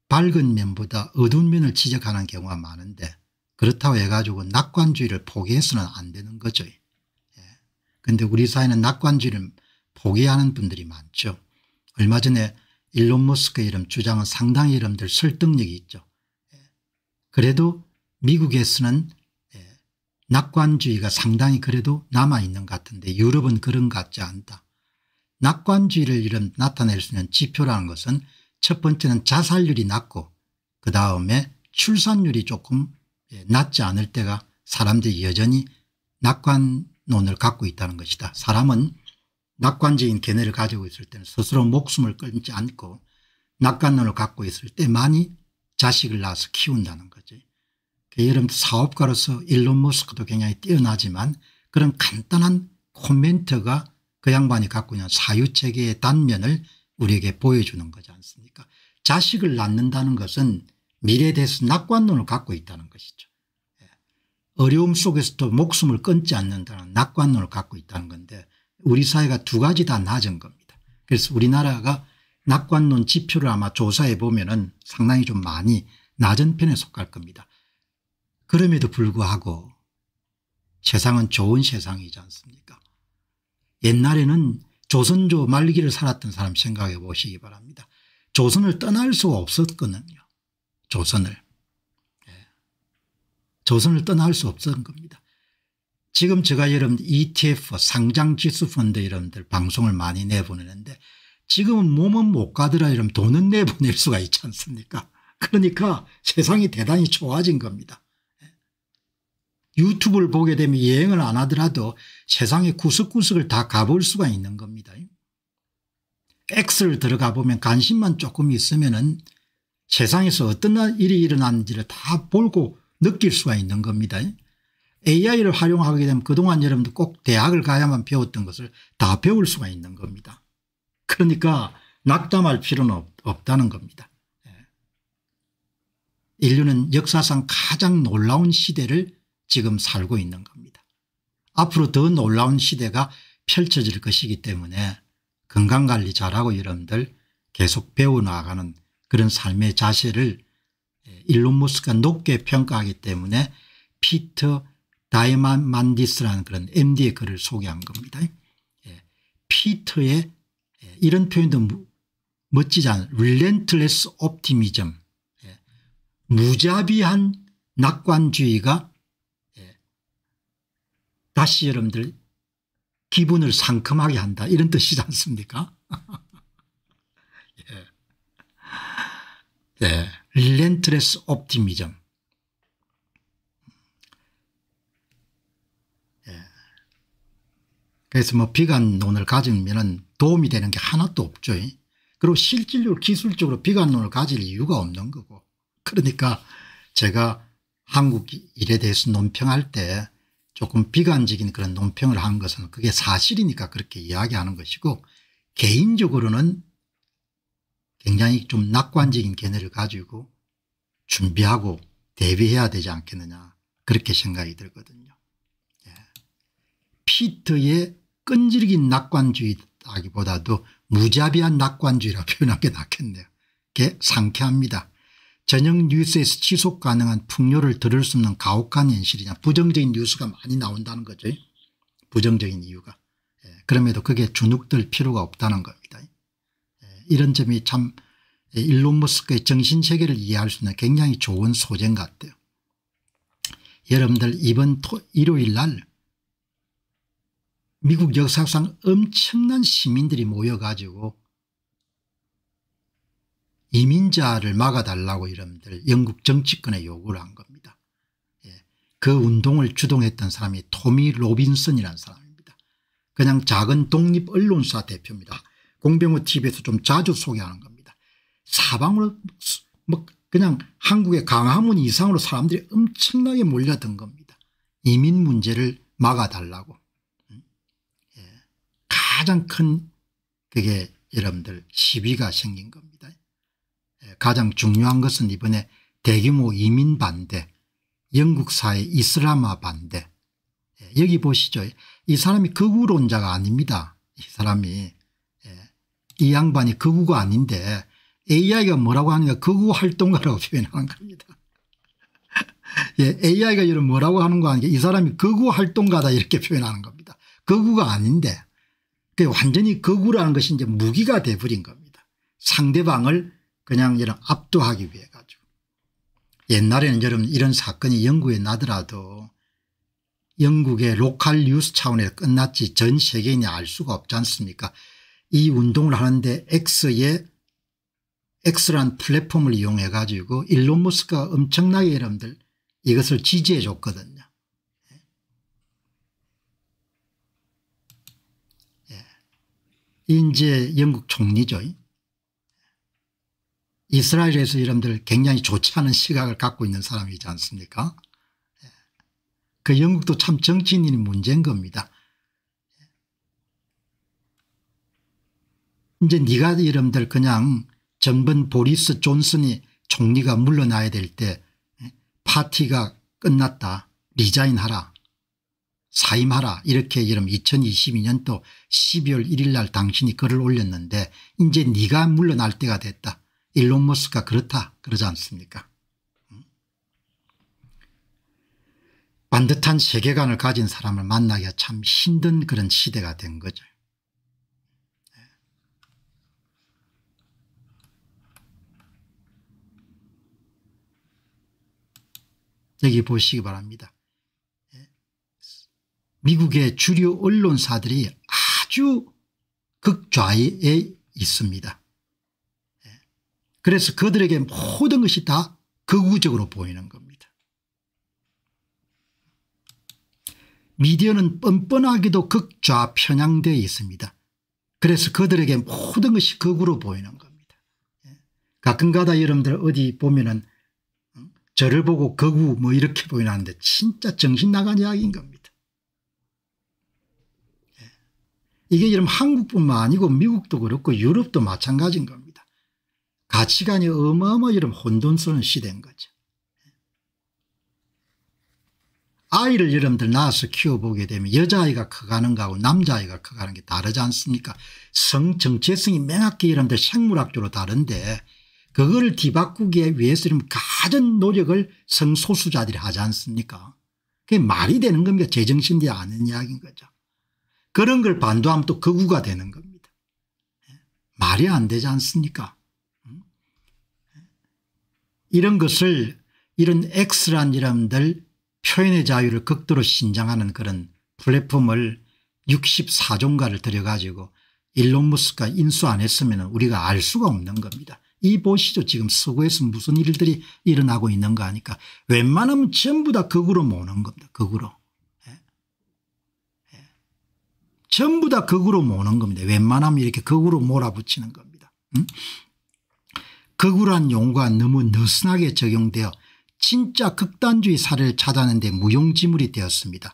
밝은 면보다 어두운 면을 지적하는 경우가 많은데 그렇다고 해가지고 낙관주의를 포기해서는 안 되는 거죠. 그런데 우리 사회는 낙관주의를 포기하는 분들이 많죠. 얼마 전에 일론 머스크의 이런 주장은 상당히 여러분들 설득력이 있죠. 그래도 미국에서는 낙관주의가 상당히 그래도 남아있는 것 같은데 유럽은 그런 것 같지 않다. 낙관주의를 이런 나타낼 수 있는 지표라는 것은 첫 번째는 자살률이 낮고 그다음에 출산율이 조금 낮지 않을 때가 사람들이 여전히 낙관론을 갖고 있다는 것이다. 사람은 낙관적인 견해를 가지고 있을 때는 스스로 목숨을 끊지 않고 낙관론을 갖고 있을 때 많이 자식을 낳아서 키운다는 거죠. 여러분 사업가로서 일론 머스크도 굉장히 뛰어나지만 그런 간단한 코멘트가 그 양반이 갖고 있는 사유체계의 단면을 우리에게 보여주는 거지 않습니까? 자식을 낳는다는 것은 미래에 대해서 낙관론을 갖고 있다는 것이죠. 어려움 속에서도 목숨을 끊지 않는다는 낙관론을 갖고 있다는 건데 우리 사회가 두 가지 다 낮은 겁니다. 그래서 우리나라가 낙관론 지표를 아마 조사해 보면은 상당히 좀 많이 낮은 편에 속할 겁니다. 그럼에도 불구하고 세상은 좋은 세상이지 않습니까? 옛날에는 조선조 말기를 살았던 사람 생각해 보시기 바랍니다. 조선을 떠날 수가 없었거든요. 조선을 떠날 수 없었던 겁니다. 지금 제가 여러분들 ETF 상장지수 펀드 여러분들 방송을 많이 내보내는데 지금은 몸은 못 가더라 이러면 돈은 내보낼 수가 있지 않습니까? 그러니까 세상이 대단히 좋아진 겁니다. 유튜브를 보게 되면 여행을 안 하더라도 세상의 구석구석을 다 가볼 수가 있는 겁니다. X를 들어가 보면 관심만 조금 있으면은 세상에서 어떤 일이 일어나는지를 다 보고 느낄 수가 있는 겁니다. AI를 활용하게 되면 그동안 여러분들 꼭 대학을 가야만 배웠던 것을 다 배울 수가 있는 겁니다. 그러니까 낙담할 필요는 없다는 겁니다. 인류는 역사상 가장 놀라운 시대를 지금 살고 있는 겁니다. 앞으로 더 놀라운 시대가 펼쳐질 것이기 때문에 건강관리 잘하고 여러분들 계속 배워나가는 그런 삶의 자세를 일론 머스크가 높게 평가하기 때문에 피터 다이아만디스라는 그런 MD의 글을 소개한 겁니다. 피터의 이런 표현도 멋지지 않아요. Relentless optimism, 무자비한 낙관주의가 다시 여러분들 기분을 상큼하게 한다 이런 뜻이지 않습니까? 네. Relentless optimism. 그래서 뭐 비관론을 가지면 도움이 되는 게 하나도 없죠. 그리고 실질적으로 기술적으로 비관론을 가질 이유가 없는 거고. 그러니까 제가 한국 일에 대해서 논평할 때 조금 비관적인 그런 논평을 한 것은 그게 사실이니까 그렇게 이야기하는 것이고, 개인적으로는 굉장히 좀 낙관적인 견해를 가지고 준비하고 대비해야 되지 않겠느냐 그렇게 생각이 들거든요. 피터의 끈질긴 낙관주의라기보다도 무자비한 낙관주의라고 표현한 게 낫겠네요. 그게 상쾌합니다. 저녁 뉴스에서 지속 가능한 풍요를 들을 수 없는 가혹한 현실이냐, 부정적인 뉴스가 많이 나온다는 거죠. 부정적인 이유가. 그럼에도 그게 주눅들 필요가 없다는 겁니다. 이런 점이 참 일론 머스크의 정신세계를 이해할 수 있는 굉장히 좋은 소재인 것 같아요. 여러분들 이번 일요일 날 미국 역사상 엄청난 시민들이 모여가지고 이민자를 막아달라고 여러분들 영국 정치권에 요구를 한 겁니다. 그 운동을 주동했던 사람이 토미 로빈슨이라는 사람입니다. 그냥 작은 독립 언론사 대표입니다. 공병호 TV에서 좀 자주 소개하는 겁니다. 사방으로 뭐 그냥 한국의 광화문 이상으로 사람들이 엄청나게 몰려든 겁니다. 이민 문제를 막아달라고. 가장 큰 그게 여러분들 시위가 생긴 겁니다. 가장 중요한 것은 이번에 대규모 이민 반대, 영국 사회 이슬람화 반대. 여기 보시죠. 이 사람이 극우론자가 아닙니다. 이 사람이. 이 양반이 극우가 아닌데 AI가 뭐라고 하는가, 극우 활동가라고 표현하는 겁니다. AI가 이런 뭐라고 하는 거 아니게 이 사람이 극우 활동가다 이렇게 표현하는 겁니다. 극우가 아닌데 완전히 극우라는 것이 이제 무기가 돼버린 겁니다. 상대방을 그냥 이런 압도하기 위해 가지고. 옛날에는 여러분 이런 사건이 영국에 나더라도 영국의 로컬 뉴스 차원에서 끝났지 전 세계인이 알 수가 없지 않습니까? 이 운동을 하는데 X라는 플랫폼을 이용해 가지고 일론 머스크가 엄청나게 여러분들 이것을 지지해 줬거든요. 이제 영국 총리죠. 이스라엘에서 여러분들 굉장히 좋지 않은 시각을 갖고 있는 사람이지 않습니까? 그 영국도 참 정치인이 문제인 겁니다. 이제 네가 여러분들 그냥 전번 보리스 존슨이 총리가 물러나야 될 때 파티가 끝났다, 리자인하라, 사임하라 이렇게 여러분 2022년도 12월 1일 날 당신이 글을 올렸는데 이제 네가 물러날 때가 됐다. 일론 머스크가 그렇다 그러지 않습니까? 반듯한 세계관을 가진 사람을 만나기가 참 힘든 그런 시대가 된 거죠. 여기 보시기 바랍니다. 미국의 주류 언론사들이 아주 극좌에 있습니다. 그래서 그들에게 모든 것이 다 극우적으로 보이는 겁니다. 미디어는 뻔뻔하게도 극좌 편향되어 있습니다. 그래서 그들에게 모든 것이 극우로 보이는 겁니다. 가끔가다 여러분들 어디 보면은 저를 보고 극우 뭐 이렇게 보이는데 진짜 정신 나간 이야기인 겁니다. 이게 여러분 한국뿐만 아니고 미국도 그렇고 유럽도 마찬가지인 겁니다. 가치관이 어마어마한 혼돈스러운 시대인 거죠. 아이를 여러분들 낳아서 키워보게 되면 여자아이가 커가는 거하고 남자아이가 커가는 게 다르지 않습니까? 성 정체성이 명확히 여러분들 생물학적으로 다른데 그거를 뒤바꾸기 위해서 가진 노력을 성소수자들이 하지 않습니까? 그게 말이 되는 겁니다. 제정신이 아닌 이야기인 거죠. 그런 걸 반도하면 또 극우가 되는 겁니다. 말이 안 되지 않습니까? 이런 것을 이런 X란 여러분들 표현의 자유를 극도로 신장하는 그런 플랫폼을 64종가를 들여가지고 일론 머스크가 인수 안 했으면 우리가 알 수가 없는 겁니다. 이 보시죠. 지금 서구에서 무슨 일들이 일어나고 있는 거 하니까 웬만하면 전부 다 극으로 모는 겁니다. 극으로. 전부 다 극으로 모는 겁니다. 웬만하면 이렇게 극으로 몰아붙이는 겁니다. 극우란 용어가 너무 느슨하게 적용되어 진짜 극단주의 사례를 찾아내는 데 무용지물이 되었습니다.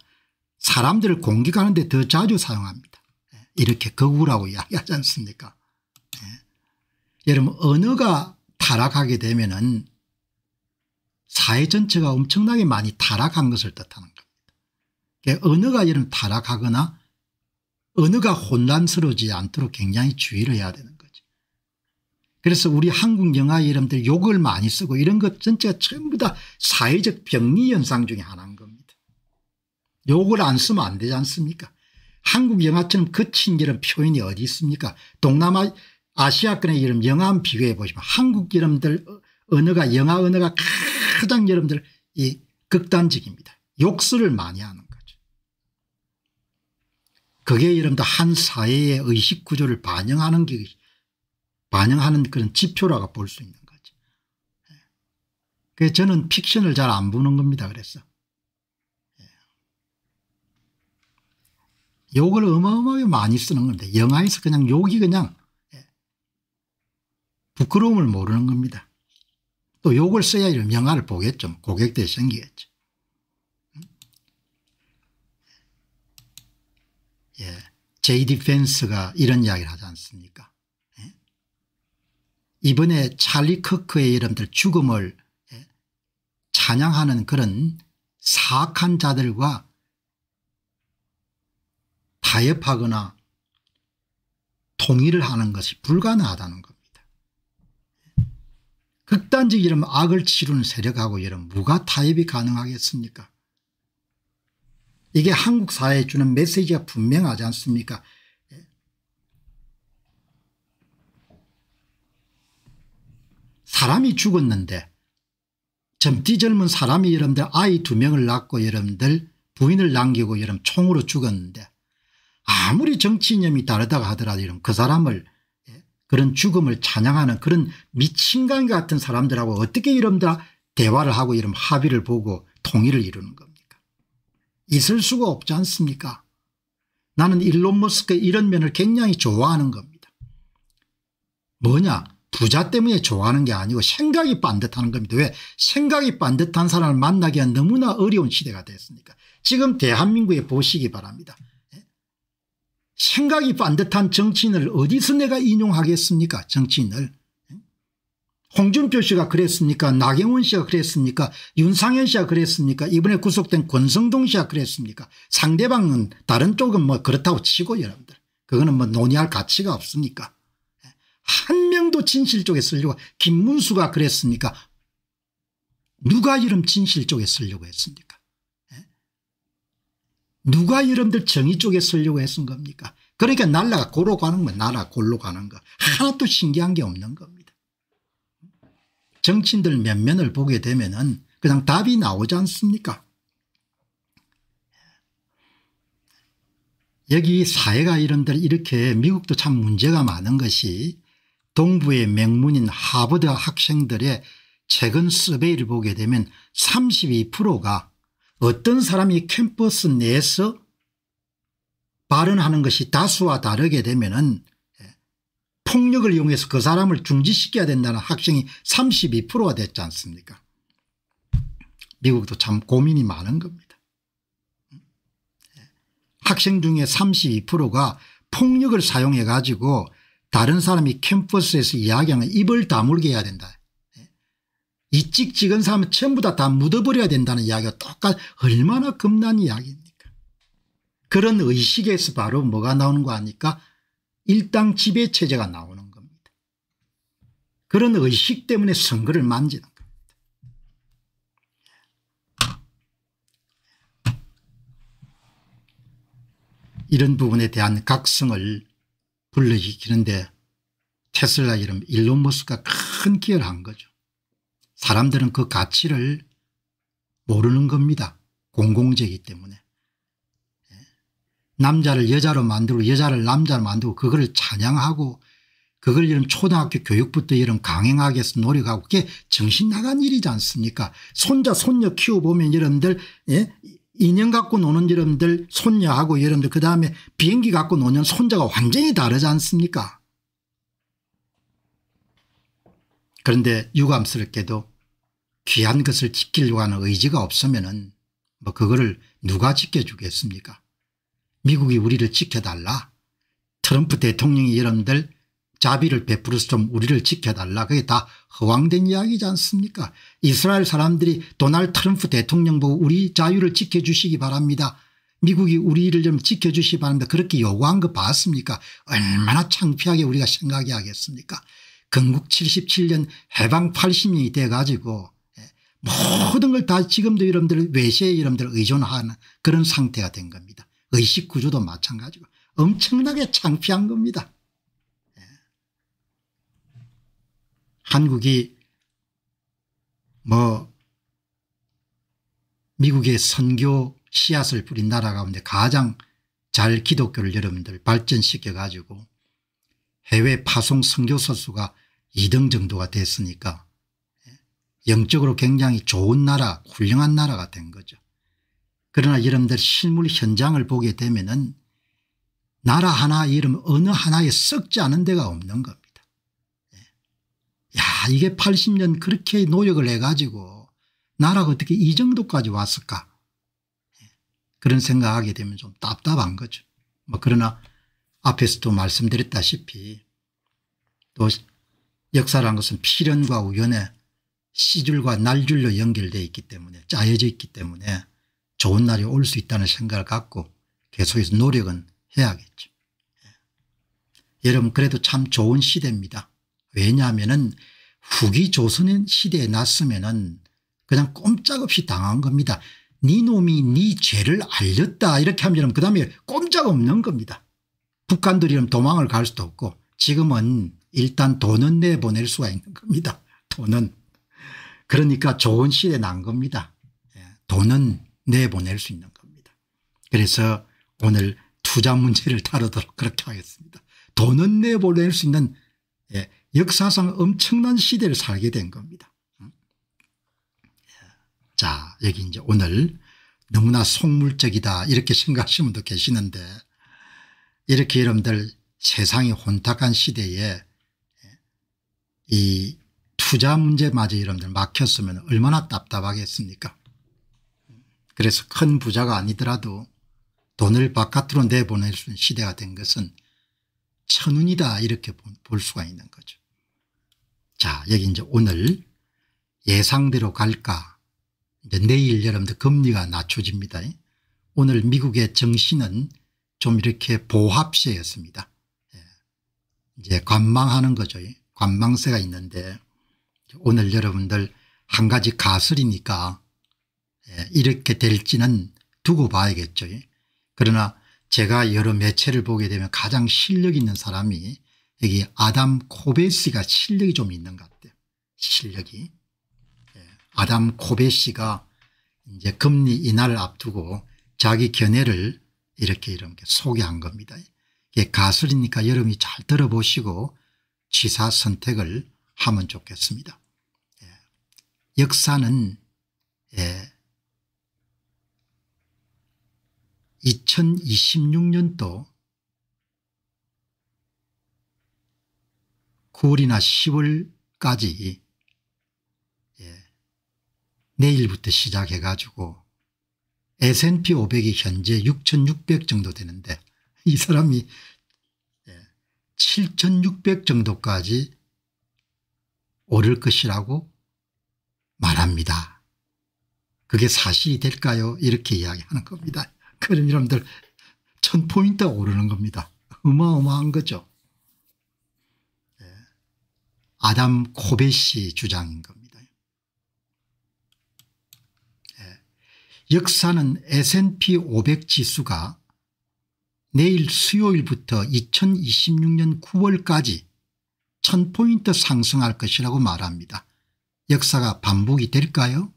사람들을 공격하는 데 더 자주 사용합니다. 이렇게 극우라고 이야기하지 않습니까? 여러분 언어가 타락하게 되면은 사회 전체가 엄청나게 많이 타락한 것을 뜻하는 겁니다. 그러니까 언어가 여러분 타락하거나 언어가 혼란스러워지지 않도록 굉장히 주의를 해야 되는 거죠. 그래서 우리 한국 영화 여러분들 욕을 많이 쓰고 이런 것 전체가 전부 다 사회적 병리 현상 중에 하나인 겁니다. 욕을 안 쓰면 안 되지 않습니까? 한국 영화처럼 거친 이런 표현이 어디 있습니까? 동남아 아시아권의 이런 영화 한번 비교해 보시면 한국 여러분들 언어가 영화 언어가 가장 여러분들 이 극단적입니다. 욕설을 많이 하는 거죠. 그게 여러분들 한 사회의 의식 구조를 반영하는 그런 지표라고 볼 수 있는 거죠. 그래서 저는 픽션을 잘 안 보는 겁니다. 그래서 욕을 어마어마하게 많이 쓰는 건데 영화에서 그냥 욕이 그냥 부끄러움을 모르는 겁니다. 또 욕을 써야 이런 영화를 보겠죠. 고객들이 생기겠죠. J.D. 펜스가 이런 이야기를 하지 않습니까? 이번에 찰리 커크의 여러분들 죽음을 찬양하는 그런 사악한 자들과 타협하거나 통일을 하는 것이 불가능하다는 겁니다. 극단적 이런 악을 치르는 세력하고 이런 무가 타협이 가능하겠습니까? 이게 한국 사회에 주는 메시지가 분명하지 않습니까? 사람이 죽었는데 젊디 젊은 사람이 여러분들 아이 2명을 낳고 여러분들 부인을 남기고 여러분 총으로 죽었는데 아무리 정치 이념이 다르다고 하더라도 이런 그 사람을 그런 죽음을 찬양하는 그런 미친간 같은 사람들하고 어떻게 여러분들 대화를 하고 이런 합의를 보고 통일을 이루는 겁니까? 있을 수가 없지 않습니까? 나는 일론 머스크의 이런 면을 굉장히 좋아하는 겁니다. 뭐냐? 부자 때문에 좋아하는 게 아니고 생각이 반듯하는 겁니다. 왜? 생각이 반듯한 사람을 만나기가 너무나 어려운 시대가 됐으니까. 지금 대한민국에 보시기 바랍니다. 생각이 반듯한 정치인을 어디서 내가 인용하겠습니까? 정치인을. 홍준표 씨가 그랬습니까? 나경원 씨가 그랬습니까? 윤상현 씨가 그랬습니까? 이번에 구속된 권성동 씨가 그랬습니까? 상대방은 다른 쪽은 뭐 그렇다고 치고 여러분들 그거는 뭐 논의할 가치가 없습니까? 한 명도 진실 쪽에 쓰려고 김문수가 그랬습니까? 누가 이런 진실 쪽에 쓰려고 했습니까? 누가 여러분들 정의 쪽에 쓰려고 했은 겁니까? 그러니까 날라가 고로 가는 거 나라 골로 가는 거 하나도 신기한 게 없는 겁니다. 정치인들 면면을 보게 되면은 그냥 답이 나오지 않습니까? 여기 사회가 이렇게 미국도 참 문제가 많은 것이 동부의 명문인 하버드 학생들의 최근 서베이를 보게 되면 32%가 어떤 사람이 캠퍼스 내에서 발언하는 것이 다수와 다르게 되면은 폭력을 이용해서 그 사람을 중지시켜야 된다는 학생이 32%가 됐지 않습니까? 미국도 참 고민이 많은 겁니다. 학생 중에 32%가 폭력을 사용해 가지고 다른 사람이 캠퍼스에서 이야기하면 입을 다물게 해야 된다. 이 찍찍은 사람은 전부 다 묻어버려야 된다는 이야기가 얼마나 겁난 이야기입니까? 그런 의식에서 바로 뭐가 나오는 거 아닙니까? 일당 지배체제가 나오는 겁니다. 그런 의식 때문에 선거를 만지는 겁니다. 이런 부분에 대한 각성을 불러일으키는데 테슬라 이름 일론 머스크가 큰 기여를 한 거죠. 사람들은 그 가치를 모르는 겁니다. 공공재이기 때문에. 남자를 여자로 만들고 여자를 남자로 만들고 그거를 찬양하고 그걸 이런 초등학교 교육부터 이런 강행하기 위해서 노력하고 그게 정신 나간 일이지 않습니까? 손자 손녀 키워보면 여러분들 인형 갖고 노는 여러분들 손녀하고 여러분들 그다음에 비행기 갖고 노는 손자가 완전히 다르지 않습니까? 그런데 유감스럽게도 귀한 것을 지키려고 하는 의지가 없으면은 뭐 그거를 누가 지켜주겠습니까? 미국이 우리를 지켜달라. 트럼프 대통령이 여러분들 자비를 베풀어서 좀 우리를 지켜달라. 그게 다 허황된 이야기지 않습니까? 이스라엘 사람들이 도널드 트럼프 대통령 보고 우리 자유를 지켜주시기 바랍니다. 미국이 우리를 좀 지켜주시기 바랍니다. 그렇게 요구한 거 봤습니까? 얼마나 창피하게 우리가 생각이 하겠습니까? 건국 77년 해방 80년이 돼 가지고 모든 걸 다 지금도 여러분들 외세에 여러분들 의존하는 그런 상태가 된 겁니다. 의식 구조도 마찬가지고 엄청나게 창피한 겁니다. 한국이 뭐 미국의 선교 씨앗을 뿌린 나라 가운데 가장 잘 기독교를 여러분들 발전시켜 가지고 해외 파송 선교사 수가 2등 정도가 됐으니까 영적으로 굉장히 좋은 나라 훌륭한 나라가 된 거죠. 그러나 여러분들 실물 현장을 보게 되면은 나라 하나 이름 어느 하나에 썩지 않은 데가 없는 겁니다. 야 이게 80년 그렇게 노력을 해가지고 나라가 어떻게 이 정도까지 왔을까 그런 생각하게 되면 좀 답답한 거죠. 뭐 그러나 앞에서도 말씀드렸다시피 또 역사라는 것은 필연과 우연의 시줄과 날줄로 연결되어 있기 때문에 짜여져 있기 때문에 좋은 날이 올 수 있다는 생각을 갖고 계속해서 노력은 해야겠죠. 여러분 그래도 참 좋은 시대입니다. 왜냐하면은 후기 조선 시대에 났으면은 그냥 꼼짝없이 당한 겁니다. 네 놈이 네 죄를 알렸다 이렇게 하면 여러분 그다음에 꼼짝 없는 겁니다. 북한들이 도망을 갈 수도 없고 지금은 일단 돈은 내보낼 수가 있는 겁니다. 돈은. 그러니까 좋은 시대에 난 겁니다. 돈은 내보낼 수 있는 겁니다. 그래서 오늘 투자 문제를 다루도록 그렇게 하겠습니다. 돈은 내보낼 수 있는 역사상 엄청난 시대를 살게 된 겁니다. 자 여기 이제 오늘 너무나 속물적이다 이렇게 생각하시는 분도 계시는데 이렇게 여러분들 세상이 혼탁한 시대에 이 투자 문제마저 여러분들 막혔으면 얼마나 답답하겠습니까? 그래서 큰 부자가 아니더라도 돈을 바깥으로 내보낼 수 있는 시대가 된 것은 천운이다 이렇게 볼 수가 있는 거죠. 자 여기 이제 오늘 예상대로 갈까 이제 내일 여러분들 금리가 낮춰집니다. 오늘 미국의 정시는 좀 이렇게 보합세였습니다. 이제 관망하는 거죠. 관망세가 있는데 오늘 여러분들 한 가지 가설이니까 이렇게 될지는 두고 봐야겠죠. 그러나 제가 여러 매체를 보게 되면 가장 실력 있는 사람이 여기 아담 코베시가 실력이 좀 있는 것 같아요. 실력이. 아담 코베시가 이제 금리 인하를 앞두고 자기 견해를 이렇게 소개한 겁니다. 이게 가설이니까 여러분이 잘 들어보시고 취사 선택을 하면 좋겠습니다. 역사는 2026년도 9월이나 10월까지 내일부터 시작해 가지고 S&P 500이 현재 6,600 정도 되는데 이 사람이 7,600 정도까지 오를 것이라고 말합니다. 그게 사실이 될까요? 이렇게 이야기하는 겁니다. 그럼 여러분들 1000포인트가 오르는 겁니다. 어마어마한 거죠. 아담 코베시 주장인 겁니다. 역사는 S&P 500 지수가 내일 수요일부터 2026년 9월까지 1000포인트 상승할 것이라고 말합니다. 역사가 반복이 될까요?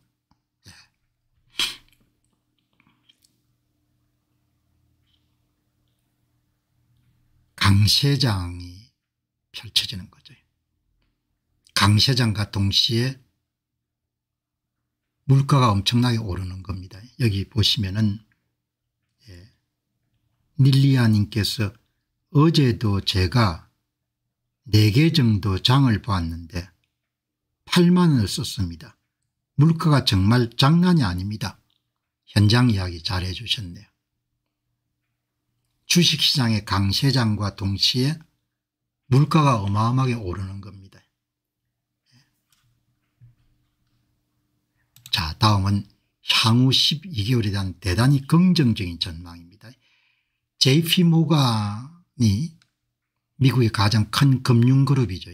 강세장이 펼쳐지는 거죠. 강세장과 동시에 물가가 엄청나게 오르는 겁니다. 여기 보시면은 닐리아님께서 어제도 제가 4개 정도 장을 보았는데 8만 원을 썼습니다. 물가가 정말 장난이 아닙니다. 현장 이야기 잘 해주셨네요. 주식시장의 강세장과 동시에 물가가 어마어마하게 오르는 겁니다. 자, 다음은 향후 12개월에 대한 대단히 긍정적인 전망입니다. JP 모간이 미국의 가장 큰 금융그룹이죠.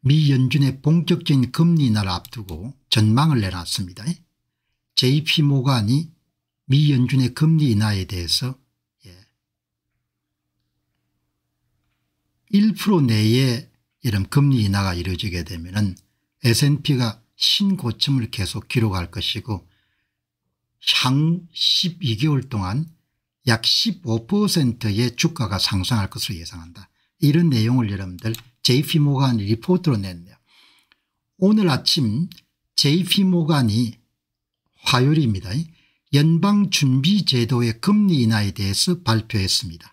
미 연준의 본격적인 금리 인하를 앞두고 전망을 내놨습니다. JP 모간이 미 연준의 금리 인하에 대해서 1% 내에 이런 금리 인하가 이루어지게 되면 S&P가 신고점을 계속 기록할 것이고 향후 12개월 동안 약 15%의 주가가 상승할 것으로 예상한다. 이런 내용을 여러분들 JP모간이 리포트로 냈네요. 오늘 아침 JP모간이 화요일입니다. 연방준비제도의 금리 인하에 대해서 발표했습니다.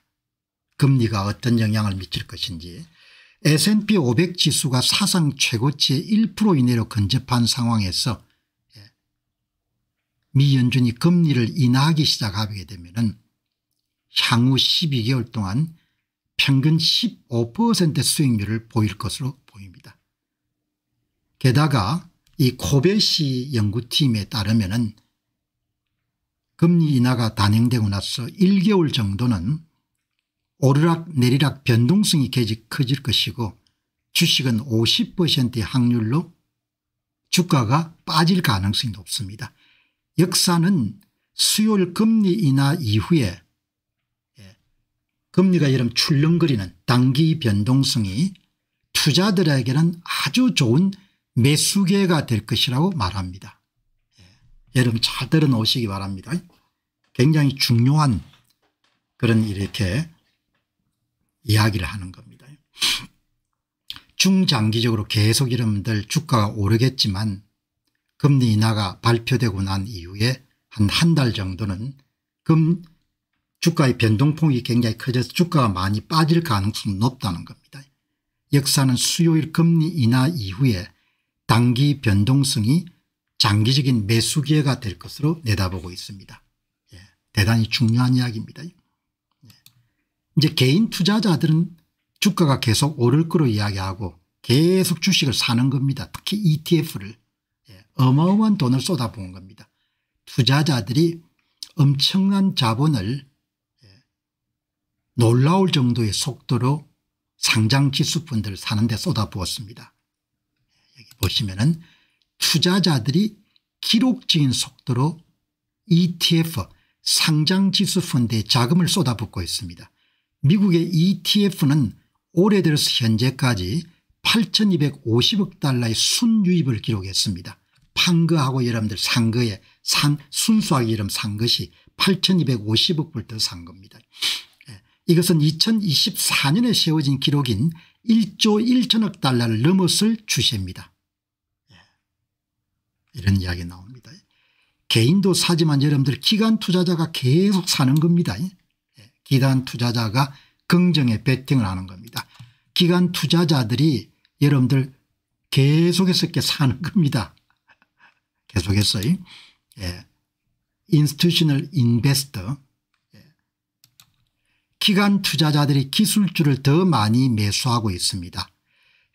금리가 어떤 영향을 미칠 것인지. S&P 500 지수가 사상 최고치의 1% 이내로 근접한 상황에서 미 연준이 금리를 인하하기 시작하게 되면 향후 12개월 동안 평균 15% 수익률을 보일 것으로 보입니다. 게다가 이 코베시 연구팀에 따르면 금리 인하가 단행되고 나서 1개월 정도는 오르락 내리락 변동성이 커질 것이고 주식은 50%의 확률로 주가가 빠질 가능성이 높습니다. 역사는 수요일 금리 인하 이후에 금리가 이런 출렁거리는 단기 변동성이 투자들에게는 아주 좋은 매수 기회가 될 것이라고 말합니다. 여러분 잘 들어놓으시기 바랍니다. 굉장히 중요한 그런 이렇게 이야기를 하는 겁니다. 중장기적으로 계속 여러분들 주가가 오르겠지만 금리 인하가 발표되고 난 이후에 한 달 정도는 주가의 변동폭이 굉장히 커져서 주가가 많이 빠질 가능성이 높다는 겁니다. 역사는 수요일 금리 인하 이후에 단기 변동성이 장기적인 매수 기회가 될 것으로 내다보고 있습니다. 대단히 중요한 이야기입니다. 이제 개인 투자자들은 주가가 계속 오를 거로 이야기하고 계속 주식을 사는 겁니다. 특히 ETF를 어마어마한 돈을 쏟아부은 겁니다. 투자자들이 엄청난 자본을 놀라울 정도의 속도로 상장지수펀드를 사는 데 쏟아부었습니다. 여기 보시면은 투자자들이 기록적인 속도로 ETF 상장지수펀드에 자금을 쏟아붓고 있습니다. 미국의 ETF는 올해 들어서 현재까지 8,250억 달러의 순유입을 기록했습니다. 판 거하고 여러분들 산 거에 순수하게 여러분 산 것이 8,250억 불 더 산 겁니다. 이것은 2024년에 세워진 기록인 1조 1천억 달러를 넘었을 추세입니다. 이런 이야기 나옵니다. 개인도 사지만 여러분들 기관 투자자가 계속 사는 겁니다. 기관 투자자가 긍정에 베팅을 하는 겁니다. 기관 투자자들이 여러분들 계속해서 이렇게 사는 겁니다. 계속해서. 인스티튜셔널 인베스터. 기관 투자자들이 기술주를 더 많이 매수하고 있습니다.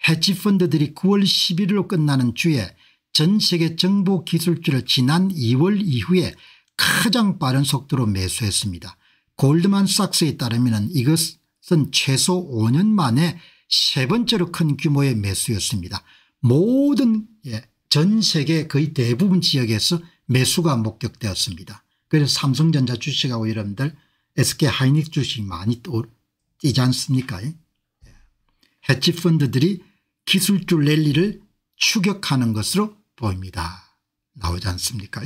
헤지펀드들이 9월 11일로 끝나는 주에 전 세계 정보 기술주를 지난 2월 이후에 가장 빠른 속도로 매수했습니다. 골드만삭스에 따르면 이것은 최소 5년 만에 세 번째로 큰 규모의 매수였습니다. 모든 전 세계 거의 대부분 지역에서 매수가 목격되었습니다. 그래서 삼성전자 주식하고 여러분들 SK하이닉스 주식이 많이 뛰지 않습니까? 헤지펀드들이 기술주 랠리를 추격하는 것으로 보입니다. 나오지 않습니까?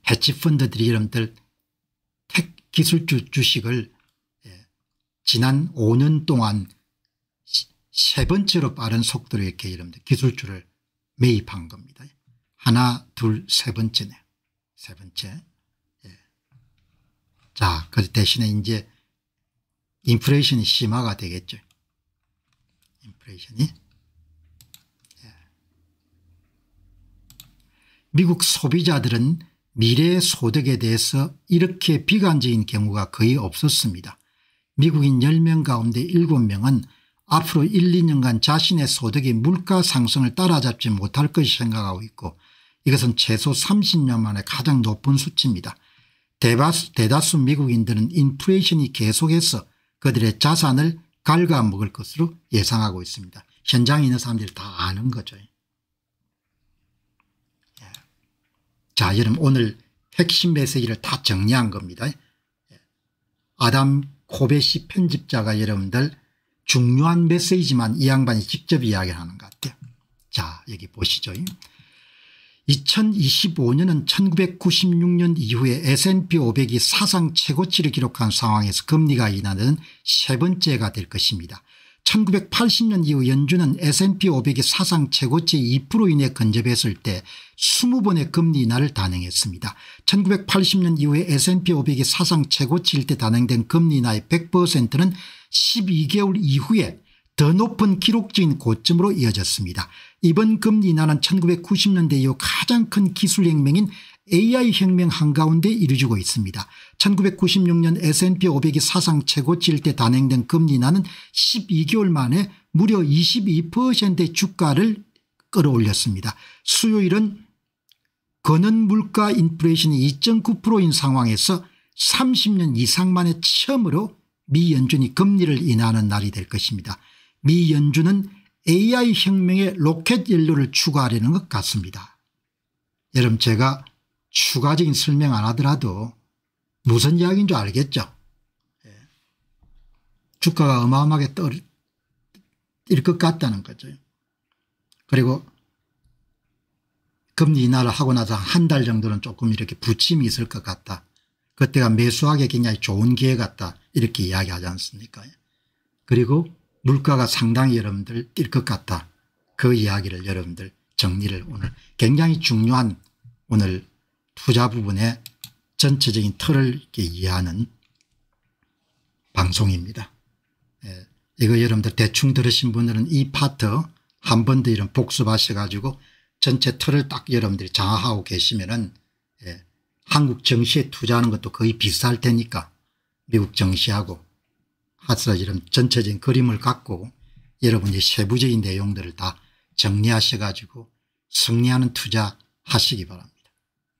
헤지펀드들이 여러분들 기술주 주식을 지난 5년 동안 세 번째로 빠른 속도로 이렇게 여러분들 기술주를 매입한 겁니다. 하나 둘 세 번째네. 세 번째. 자, 그 대신에 이제 인플레이션이 심화가 되겠죠. 인플레이션이. 미국 소비자들은 미래의 소득에 대해서 이렇게 비관적인 경우가 거의 없었습니다. 미국인 10명 가운데 7명은 앞으로 1, 2년간 자신의 소득이 물가 상승을 따라잡지 못할 것이 생각하고 있고 이것은 최소 30년 만에 가장 높은 수치입니다. 대다수 미국인들은 인플레이션이 계속해서 그들의 자산을 갉아먹을 것으로 예상하고 있습니다. 현장에 있는 사람들이 다 아는 거죠. 자, 여러분 오늘 핵심 메시지를 다 정리한 겁니다. 아담 코베시 편집자가 여러분들 중요한 메시지만 이 양반이 직접 이야기하는 것 같아요. 자, 여기 보시죠. 2025년은 1996년 이후에 S&P 500이 사상 최고치를 기록한 상황에서 금리가 인하는 세 번째가 될 것입니다. 1980년 이후 연준은 S&P 500이 사상 최고치 2% 이내 근접했을 때 20번의 금리 인하를 단행했습니다. 1980년 이후에 S&P 500이 사상 최고치일 때 단행된 금리 인하의 100%는 12개월 이후에 더 높은 기록적인 고점으로 이어졌습니다. 이번 금리 인하는 1990년대 이후 가장 큰 기술혁명인 AI 혁명 한가운데 이루어지고 있습니다. 1996년 S&P 500이 사상 최고치일 때 단행된 금리 인하는 12개월 만에 무려 22%의 주가를 끌어올렸습니다. 수요일은 거는 물가 인플레이션이 2.9%인 상황에서 30년 이상 만에 처음으로 미 연준이 금리를 인하하는 날이 될 것입니다. 미 연준은 AI 혁명에 로켓 연료를 추가하려는 것 같습니다. 여러분 제가 추가적인 설명 안 하더라도 무슨 이야기인 줄 알겠죠. 주가가 어마어마하게 뛸 것 같다는 거죠. 그리고 금리 인하를 하고 나서 한 달 정도는 조금 이렇게 부침이 있을 것 같다. 그때가 매수하기 굉장히 좋은 기회 같다. 이렇게 이야기하지 않습니까? 그리고 물가가 상당히 여러분들 뛸 것 같다. 그 이야기를 여러분들 정리를 오늘 굉장히 중요한 오늘 투자 부분의 전체적인 틀을 이렇게 이해하는 방송입니다. 이거 여러분들 대충 들으신 분들은 이 파트 한 번 더 이런 복습하셔 가지고 전체 틀을 딱 여러분들이 장악하고 계시면은 한국 정시에 투자하는 것도 거의 비슷할 테니까 미국 정시하고 하스라 이런 전체적인 그림을 갖고 여러분이 세부적인 내용들을 다 정리하셔 가지고 승리하는 투자 하시기 바랍니다.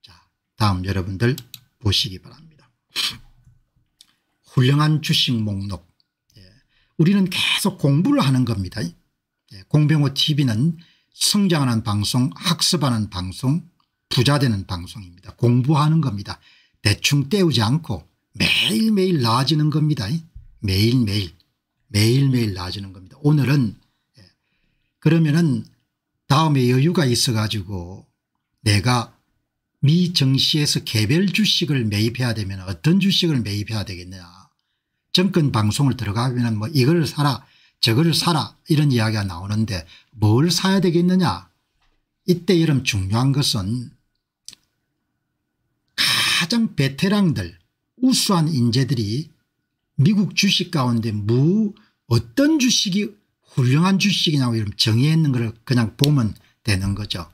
자, 다음 여러분들 보시기 바랍니다. 훌륭한 주식 목록. 우리는 계속 공부를 하는 겁니다. 공병호 TV는 성장하는 방송, 학습하는 방송, 부자되는 방송입니다. 공부하는 겁니다. 대충 때우지 않고 매일매일 나아지는 겁니다. 매일매일 나아지는 겁니다. 오늘은 그러면은 다음에 여유가 있어 가지고 내가 미 증시에서 개별 주식을 매입해야 되면 어떤 주식을 매입해야 되겠느냐. 정권 방송을 들어가면 뭐 이걸 사라 저걸 사라 이런 이야기가 나오는데 뭘 사야 되겠느냐. 이때 이런 중요한 것은 가장 베테랑들 우수한 인재들이 미국 주식 가운데 어떤 주식이 훌륭한 주식이냐고 이런 정의했는 걸 그냥 보면 되는 거죠.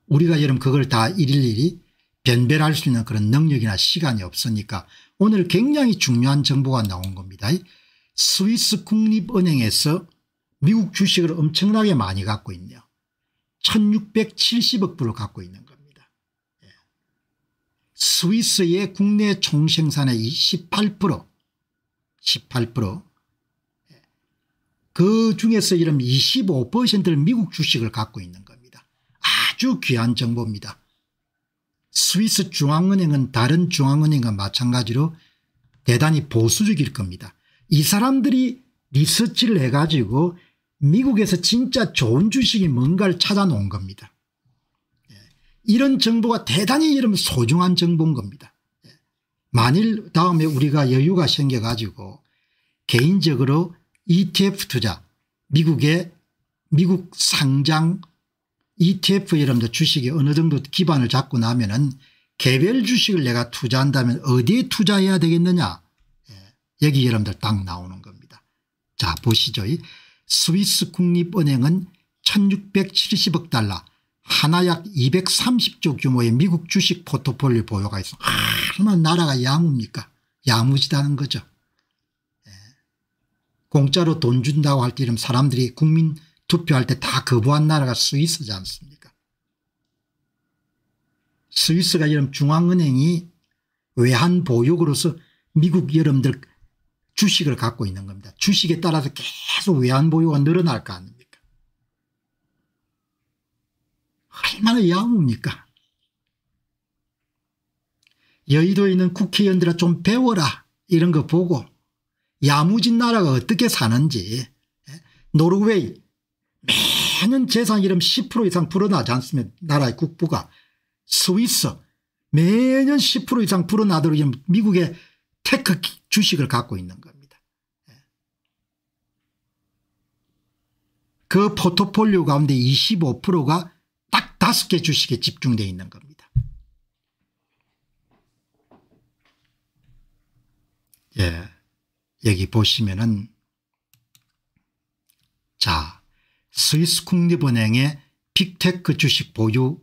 우리가 여러분 그걸 다 일일이 변별할 수 있는 그런 능력이나 시간이 없으니까 오늘 굉장히 중요한 정보가 나온 겁니다. 스위스 국립은행에서 미국 주식을 엄청나게 많이 갖고 있네요. 1670억 불을 갖고 있는 겁니다. 스위스의 국내 총생산의 18%, 그 중에서 이런 25%를 미국 주식을 갖고 있는 겁니다. 아주 귀한 정보입니다. 스위스 중앙은행은 다른 중앙은행과 마찬가지로 대단히 보수적일 겁니다. 이 사람들이 리서치를 해가지고 미국에서 진짜 좋은 주식이 뭔가를 찾아놓은 겁니다. 이런 정보가 대단히 여러분 소중한 정보인 겁니다. 만일 다음에 우리가 여유가 생겨가지고 개인적으로 ETF 투자 미국 상장 ETF 여러분들 주식이 어느 정도 기반을 잡고 나면은 개별 주식을 내가 투자한다면 어디에 투자해야 되겠느냐. 여기 여러분들 딱 나오는 겁니다. 자 보시죠. 스위스 국립은행은 1670억 달러 하나 약 230조 규모의 미국 주식 포트폴리오 보유가 있어. 얼마나 나라가 야무입니까. 야무지다는 거죠. 공짜로 돈 준다고 할 때 이런 사람들이 국민 투표할 때 다 거부한 나라가 스위스지 않습니까. 스위스가 이런 중앙은행이 외환 보유고로서 미국 여러분들 주식을 갖고 있는 겁니다. 주식에 따라서 계속 외환 보유가 늘어날 거 아닙니까. 얼마나 야무입니까. 여의도에 있는 국회의원들아 좀 배워라 이런 거 보고 야무진 나라가 어떻게 사는지. 노르웨이 매년 재산 이름 10% 이상 불어나지 않습니까. 나라의 국부가. 스위스 매년 10% 이상 불어나도록 미국의 테크 주식을 갖고 있는 겁니다. 그 포트폴리오 가운데 25%가 딱 5개 주식에 집중되어 있는 겁니다. 여기 보시면은 자 스위스 국립은행의 빅테크 주식 보유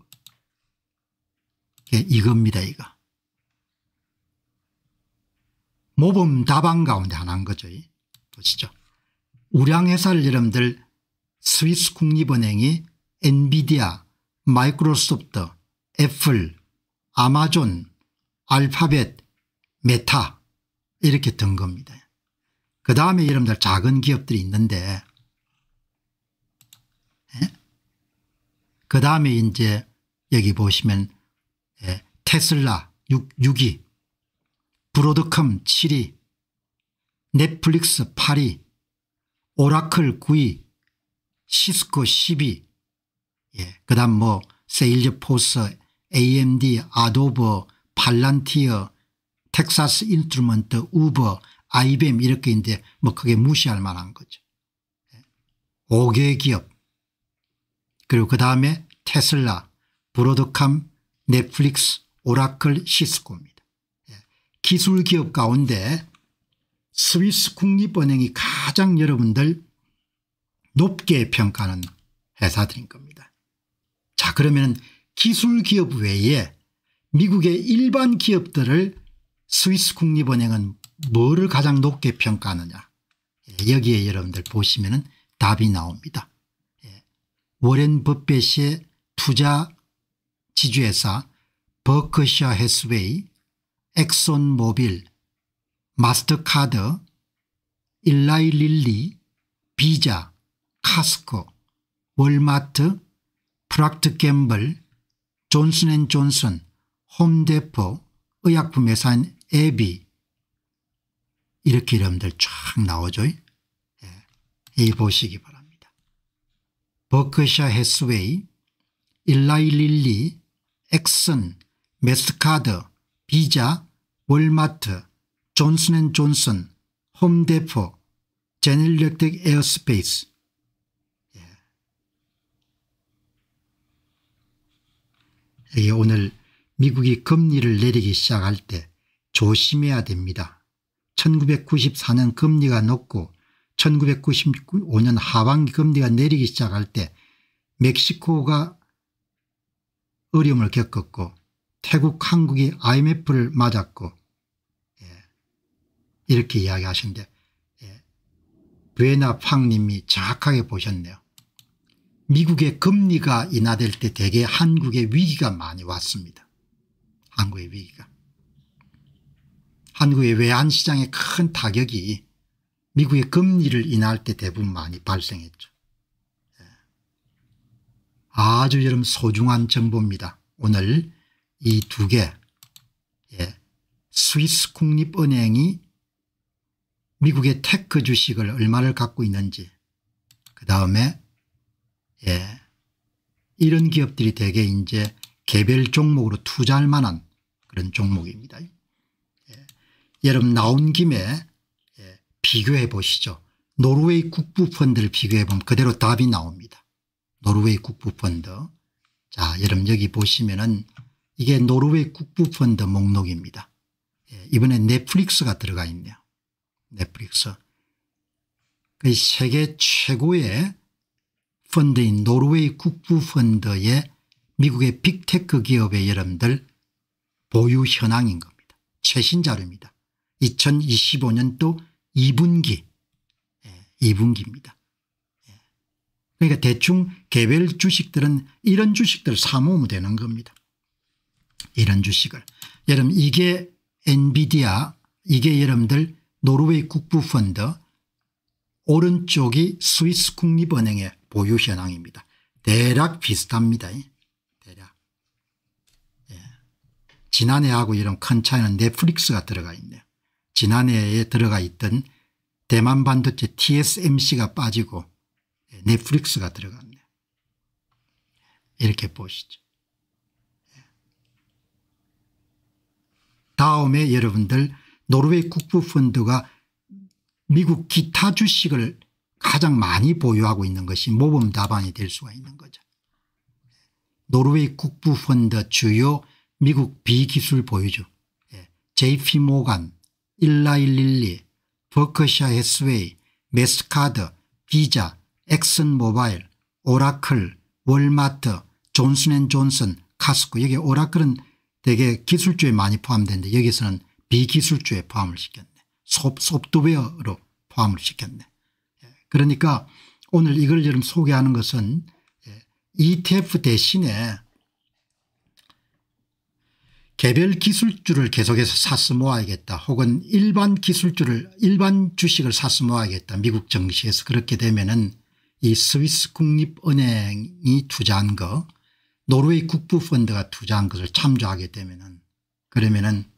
이겁니다. 이거 모범 답안 가운데 하나인 거죠. 보시죠. 우량회사를 여러분들 스위스 국립은행이 엔비디아, 마이크로소프트, 애플, 아마존, 알파벳, 메타 이렇게 든 겁니다. 그 다음에 여러분들 작은 기업들이 있는데 그 다음에 이제 여기 보시면 테슬라 6위, 브로드컴 7위, 넷플릭스 8위, 오라클 9위, 시스코 10위, 그 다음 뭐 세일즈포스, AMD, 아도버, 팔란티어, 텍사스 인스트루먼트, 우버, IBM 이렇게 있는데 뭐 그게 무시할 만한 거죠. 5개 기업 그리고 그 다음에 테슬라, 브로드컴, 넷플릭스, 오라클, 시스코입니다. 기술 기업 가운데 스위스 국립은행이 가장 여러분들 높게 평가하는 회사들인 겁니다. 자 그러면 기술 기업 외에 미국의 일반 기업들을 스위스 국립은행은 뭐를 가장 높게 평가하느냐. 여기에 여러분들 보시면 답이 나옵니다. 워렌 버핏의 투자 지주회사 버크셔 해스웨이, 엑손 모빌, 마스터카드, 일라이 릴리, 비자, 카스코, 월마트, 프락트 갬블, 존슨앤존슨, 홈데포, 의약품 회사인 에비 이렇게 이름들 쫙 나오죠. 이 보시기 바랍니다. 버크셔 해스웨이, 일라이 릴리, 엑슨, 메스카드, 비자, 월마트, 존슨앤존슨, 홈데포, 제너럴일렉트릭 에어스페이스. 여기 오늘 미국이 금리를 내리기 시작할 때 조심해야 됩니다. 1994년 금리가 높고 1995년 하반기 금리가 내리기 시작할 때 멕시코가 어려움을 겪었고 태국, 한국이 IMF를 맞았고 이렇게 이야기하시는데 베나 팡님이 정확하게 보셨네요. 미국의 금리가 인하될 때 대개 한국의 위기가 많이 왔습니다. 한국의 위기가. 한국의 외환시장에 큰 타격이 미국의 금리를 인하할 때 대부분 많이 발생했죠. 아주 여러분 소중한 정보입니다. 오늘 이 두 개, 스위스 국립은행이 미국의 테크 주식을 얼마를 갖고 있는지, 그 다음에 이런 기업들이 대개 이제 개별 종목으로 투자할 만한 그런 종목입니다. 여러분 나온 김에 비교해 보시죠. 노르웨이 국부펀드를 비교해 보면 그대로 답이 나옵니다. 노르웨이 국부펀드. 자, 여러분 여기 보시면은 이게 노르웨이 국부펀드 목록입니다. 이번에 넷플릭스가 들어가 있네요. 넷플릭스. 그 세계 최고의 펀드인 노르웨이 국부펀드의 미국의 빅테크 기업의 여러분들 보유 현황인 겁니다. 최신 자료입니다. 2025년도 2분기 2분기입니다. 그러니까 대충 개별 주식들은 이런 주식들을 사모으면 되는 겁니다. 이런 주식을. 여러분 이게 엔비디아, 이게 여러분들 노르웨이 국부펀드, 오른쪽이 스위스 국립은행의 보유 현황입니다. 대략 비슷합니다. 대략. 지난해하고 이런 큰 차이는 넷플릭스가 들어가 있네요. 지난해에 들어가 있던 대만 반도체 TSMC가 빠지고 넷플릭스가 들어갔네요. 이렇게 보시죠. 다음에 여러분들 노르웨이 국부펀드가 미국 기타 주식을 가장 많이 보유하고 있는 것이 모범 답안이 될 수가 있는 거죠. 노르웨이 국부펀드 주요 미국 비기술 보유주 JP모간, 일라일릴리, 버크셔 해스웨이, 메스카드, 비자, 엑슨모바일, 오라클, 월마트, 존슨앤존슨, 카스코. 여기 오라클은 되게 기술주에 많이 포함되는데 여기서는 비기술주에 포함을 시켰네. 소프트웨어로 포함을 시켰네. 그러니까 오늘 이걸 여러분 소개하는 것은 ETF 대신에 개별 기술주를 계속해서 사서 모아야겠다, 혹은 일반 기술주를, 일반 주식을 사서 모아야겠다. 미국 증시에서 그렇게 되면은 이 스위스 국립은행이 투자한 거, 노르웨이 국부펀드가 투자한 것을 참조하게 되면은, 그러면은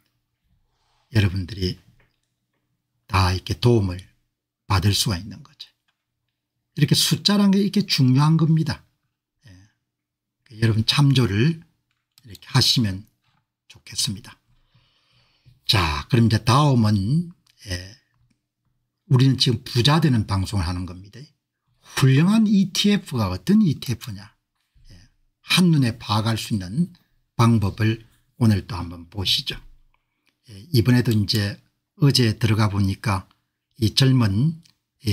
여러분들이 다 이렇게 도움을 받을 수가 있는 거죠. 이렇게 숫자라는 게 이렇게 중요한 겁니다. 여러분 참조를 이렇게 하시면 좋겠습니다. 자, 그럼 이제 다음은 우리는 지금 부자 되는 방송을 하는 겁니다. 훌륭한 ETF가 어떤 ETF냐, 한눈에 파악할 수 있는 방법을 오늘 또 한번 보시죠. 이번에도 이제 어제 들어가 보니까 이 젊은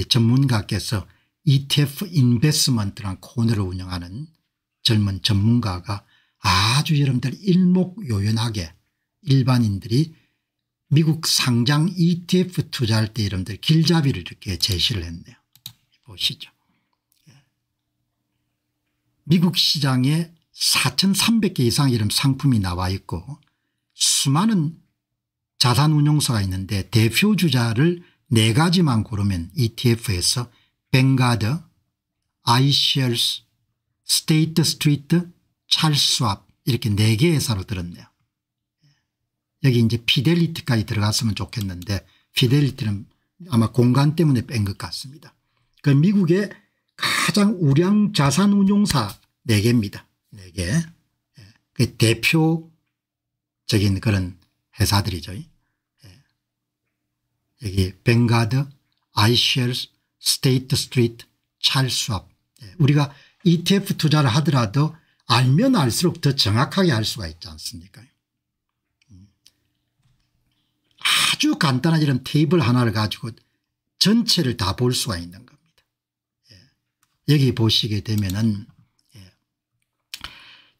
전문가께서 ETF 인베스트먼트라는 코너를 운영하는 젊은 전문가가 아주 여러분들 일목요연하게 일반인들이 미국 상장 ETF 투자할 때 여러분들 길잡이를 이렇게 제시를 했네요. 보시죠. 미국 시장에 4,300개 이상 이런 상품이 나와 있고 수많은 자산운용사가 있는데 대표 주자를 4가지만 고르면 ETF에서 뱅가드, 아이시얼스, 스테이트 스트리트, 찰스 스왑 이렇게 4개 회사로 들었네요. 여기 이제 피델리티까지 들어갔으면 좋겠는데 피델리티는 아마 공간 때문에 뺀 것 같습니다. 그 미국의 가장 우량 자산운용사 4개입니다. 4개. 그 대표적인 그런 회사들이죠. 여기 뱅가드, 아이쉘스, 스테이트 스트리트, 찰스 스왑. 우리가 ETF 투자를 하더라도 알면 알수록 더 정확하게 할 수가 있지 않습니까? 아주 간단한 이런 테이블 하나를 가지고 전체를 다 볼 수가 있는 겁니다. 여기 보시게 되면은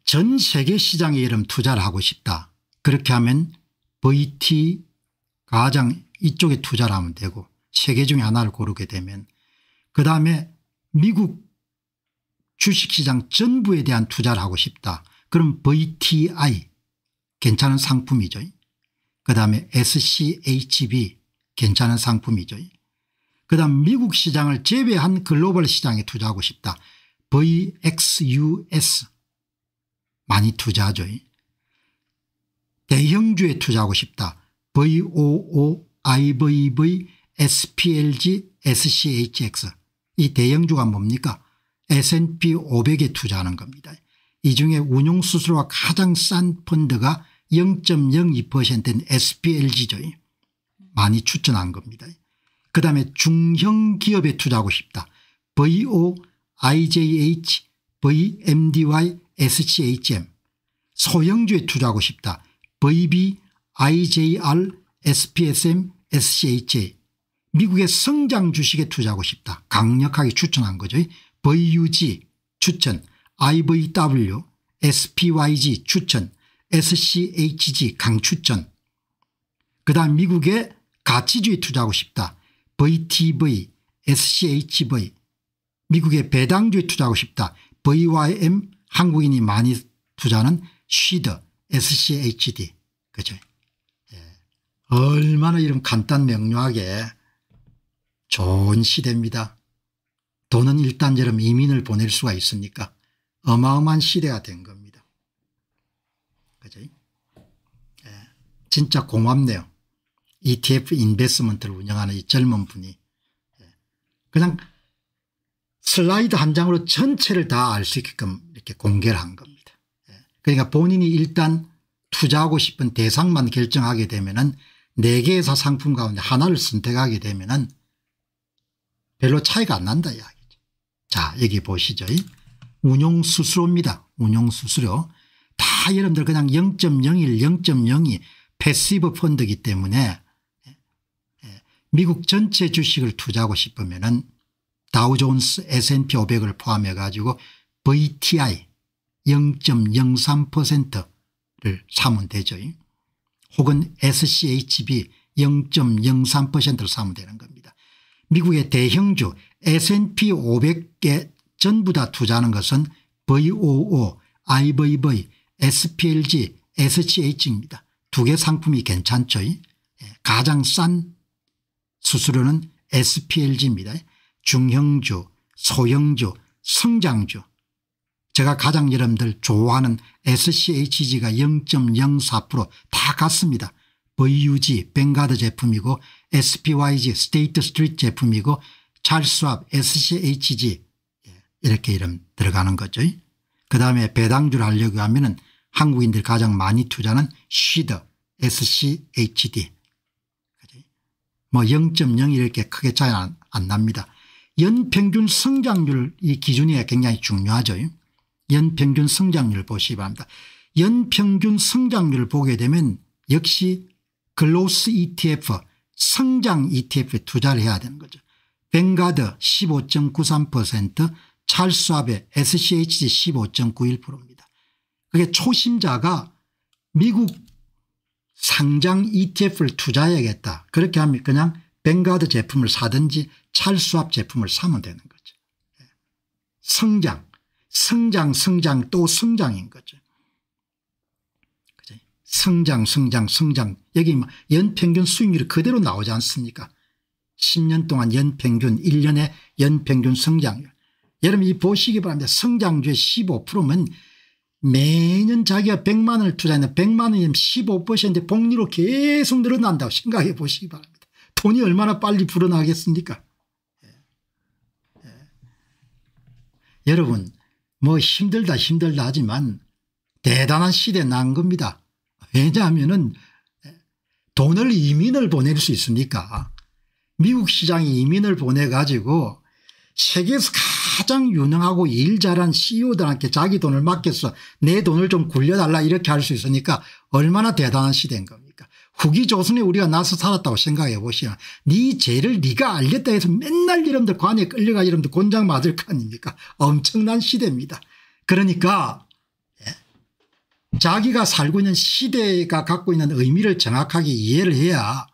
전 세계 시장에 이런 투자를 하고 싶다. 그렇게 하면 VT 가장 이쪽에 투자를 하면 되고 세 개 중에 하나를 고르게 되면 그다음에 미국 주식시장 전부에 대한 투자를 하고 싶다. 그럼 VTI 괜찮은 상품이죠. 그다음에 SCHB 괜찮은 상품이죠. 그다음 미국 시장을 제외한 글로벌 시장에 투자하고 싶다. VXUS 많이 투자하죠. 대형주에 투자하고 싶다. VOO, IVV, SPLG, SCHX. 이 대형주가 뭡니까? S&P 500에 투자하는 겁니다. 이 중에 운용수수료가 가장 싼 펀드가 0.02%인 SPLG죠. 많이 추천한 겁니다. 그다음에 중형기업에 투자하고 싶다. VO, IJH, VMDY, SCHM. 소형주에 투자하고 싶다. VB, IJR, SPSM, SCHA. 미국의 성장 주식에 투자하고 싶다. 강력하게 추천한 거죠. VUG 추천, IVW, SPYG 추천, SCHG 강추천. 그다음 미국의 가치주에 투자하고 싶다. VTV, SCHV. 미국의 배당주에 투자하고 싶다. VYM 한국인이 많이 투자하는 쉬더, SCHD. 그죠? 얼마나 이런 간단 명료하게 좋은 시대입니다. 돈은 일단 여러분 이민을 보낼 수가 있으니까 어마어마한 시대가 된 겁니다. 그죠? 진짜 고맙네요. ETF 인베스트먼트를 운영하는 이 젊은 분이 그냥 슬라이드 한 장으로 전체를 다 알 수 있게끔 이렇게 공개를 한 겁니다. 그러니까 본인이 일단 투자하고 싶은 대상만 결정하게 되면은 4개의 상품 가운데 하나를 선택하게 되면은 별로 차이가 안 난다 이야기죠. 자, 여기 보시죠. 운용수수료입니다. 운용수수료. 다 여러분들 그냥 0.01, 0.02 패시브 펀드이기 때문에 미국 전체 주식을 투자하고 싶으면은 다우존스 S&P 500을 포함해 가지고 VTI 0.03%를 사면 되죠. 혹은 SCHB 0.03%를 사면 되는 겁니다. 미국의 대형주 S&P 500개 전부 다 투자하는 것은 VOO, IVV, SPLG, SCH입니다. 2개 상품이 괜찮죠. 가장 싼 수수료는 SPLG입니다. 중형주, 소형주, 성장주. 제가 가장 여러분들 좋아하는 SCHG가 0.04% 다 같습니다. VUG 뱅가드 제품이고 SPYG 스테이트 스트리트 제품이고 찰스 스왑 SCHG 이렇게 이름 들어가는 거죠. 그다음에 배당주를 하려고 하면은 한국인들이 가장 많이 투자하는 쉬더 SCHD 뭐 0.0 이렇게 크게 차이 안 납니다. 연평균 성장률 이 기준이 굉장히 중요하죠. 연평균 성장률 보시기 바랍니다. 연평균 성장률을 보게 되면 역시 글로스 ETF 성장 ETF에 투자를 해야 되는 거죠. 뱅가드 15.93% 찰스 스왑의 SCHG 15.91%입니다. 그게 초심자가 미국 상장 ETF를 투자해야겠다. 그렇게 하면 그냥 뱅가드 제품을 사든지 찰스 스왑 제품을 사면 되는 거죠. 성장 또 성장인 거죠. 성장 여기 연평균 수익률이 그대로 나오지 않습니까? 10년 동안 연평균 1년에 연평균 성장률. 여러분 이 보시기 바랍니다. 성장주의 15%면 매년 자기가 100만 원을 투자했는데 100만 원이면 15% 복리로 계속 늘어난다고 생각해 보시기 바랍니다. 돈이 얼마나 빨리 불어나겠습니까? 여러분 뭐 힘들다 하지만 대단한 시대에 난 겁니다. 왜냐하면은 돈을 이민을 보낼 수 있으니까. 미국 시장이 이민을 보내가지고 세계에서 가장 유능하고 일 잘한 CEO들한테 자기 돈을 맡겨서 내 돈을 좀 굴려달라 이렇게 할 수 있으니까 얼마나 대단한 시대인 겁니까. 후기 조선에 우리가 나서 살았다고 생각해 보시면 네 죄를 네가 알겠다 해서 맨날 이름들 관에 끌려가 이름들 곤장 맞을 거 아닙니까. 엄청난 시대입니다. 그러니까 자기가 살고 있는 시대가 갖고 있는 의미를 정확하게 이해를 해야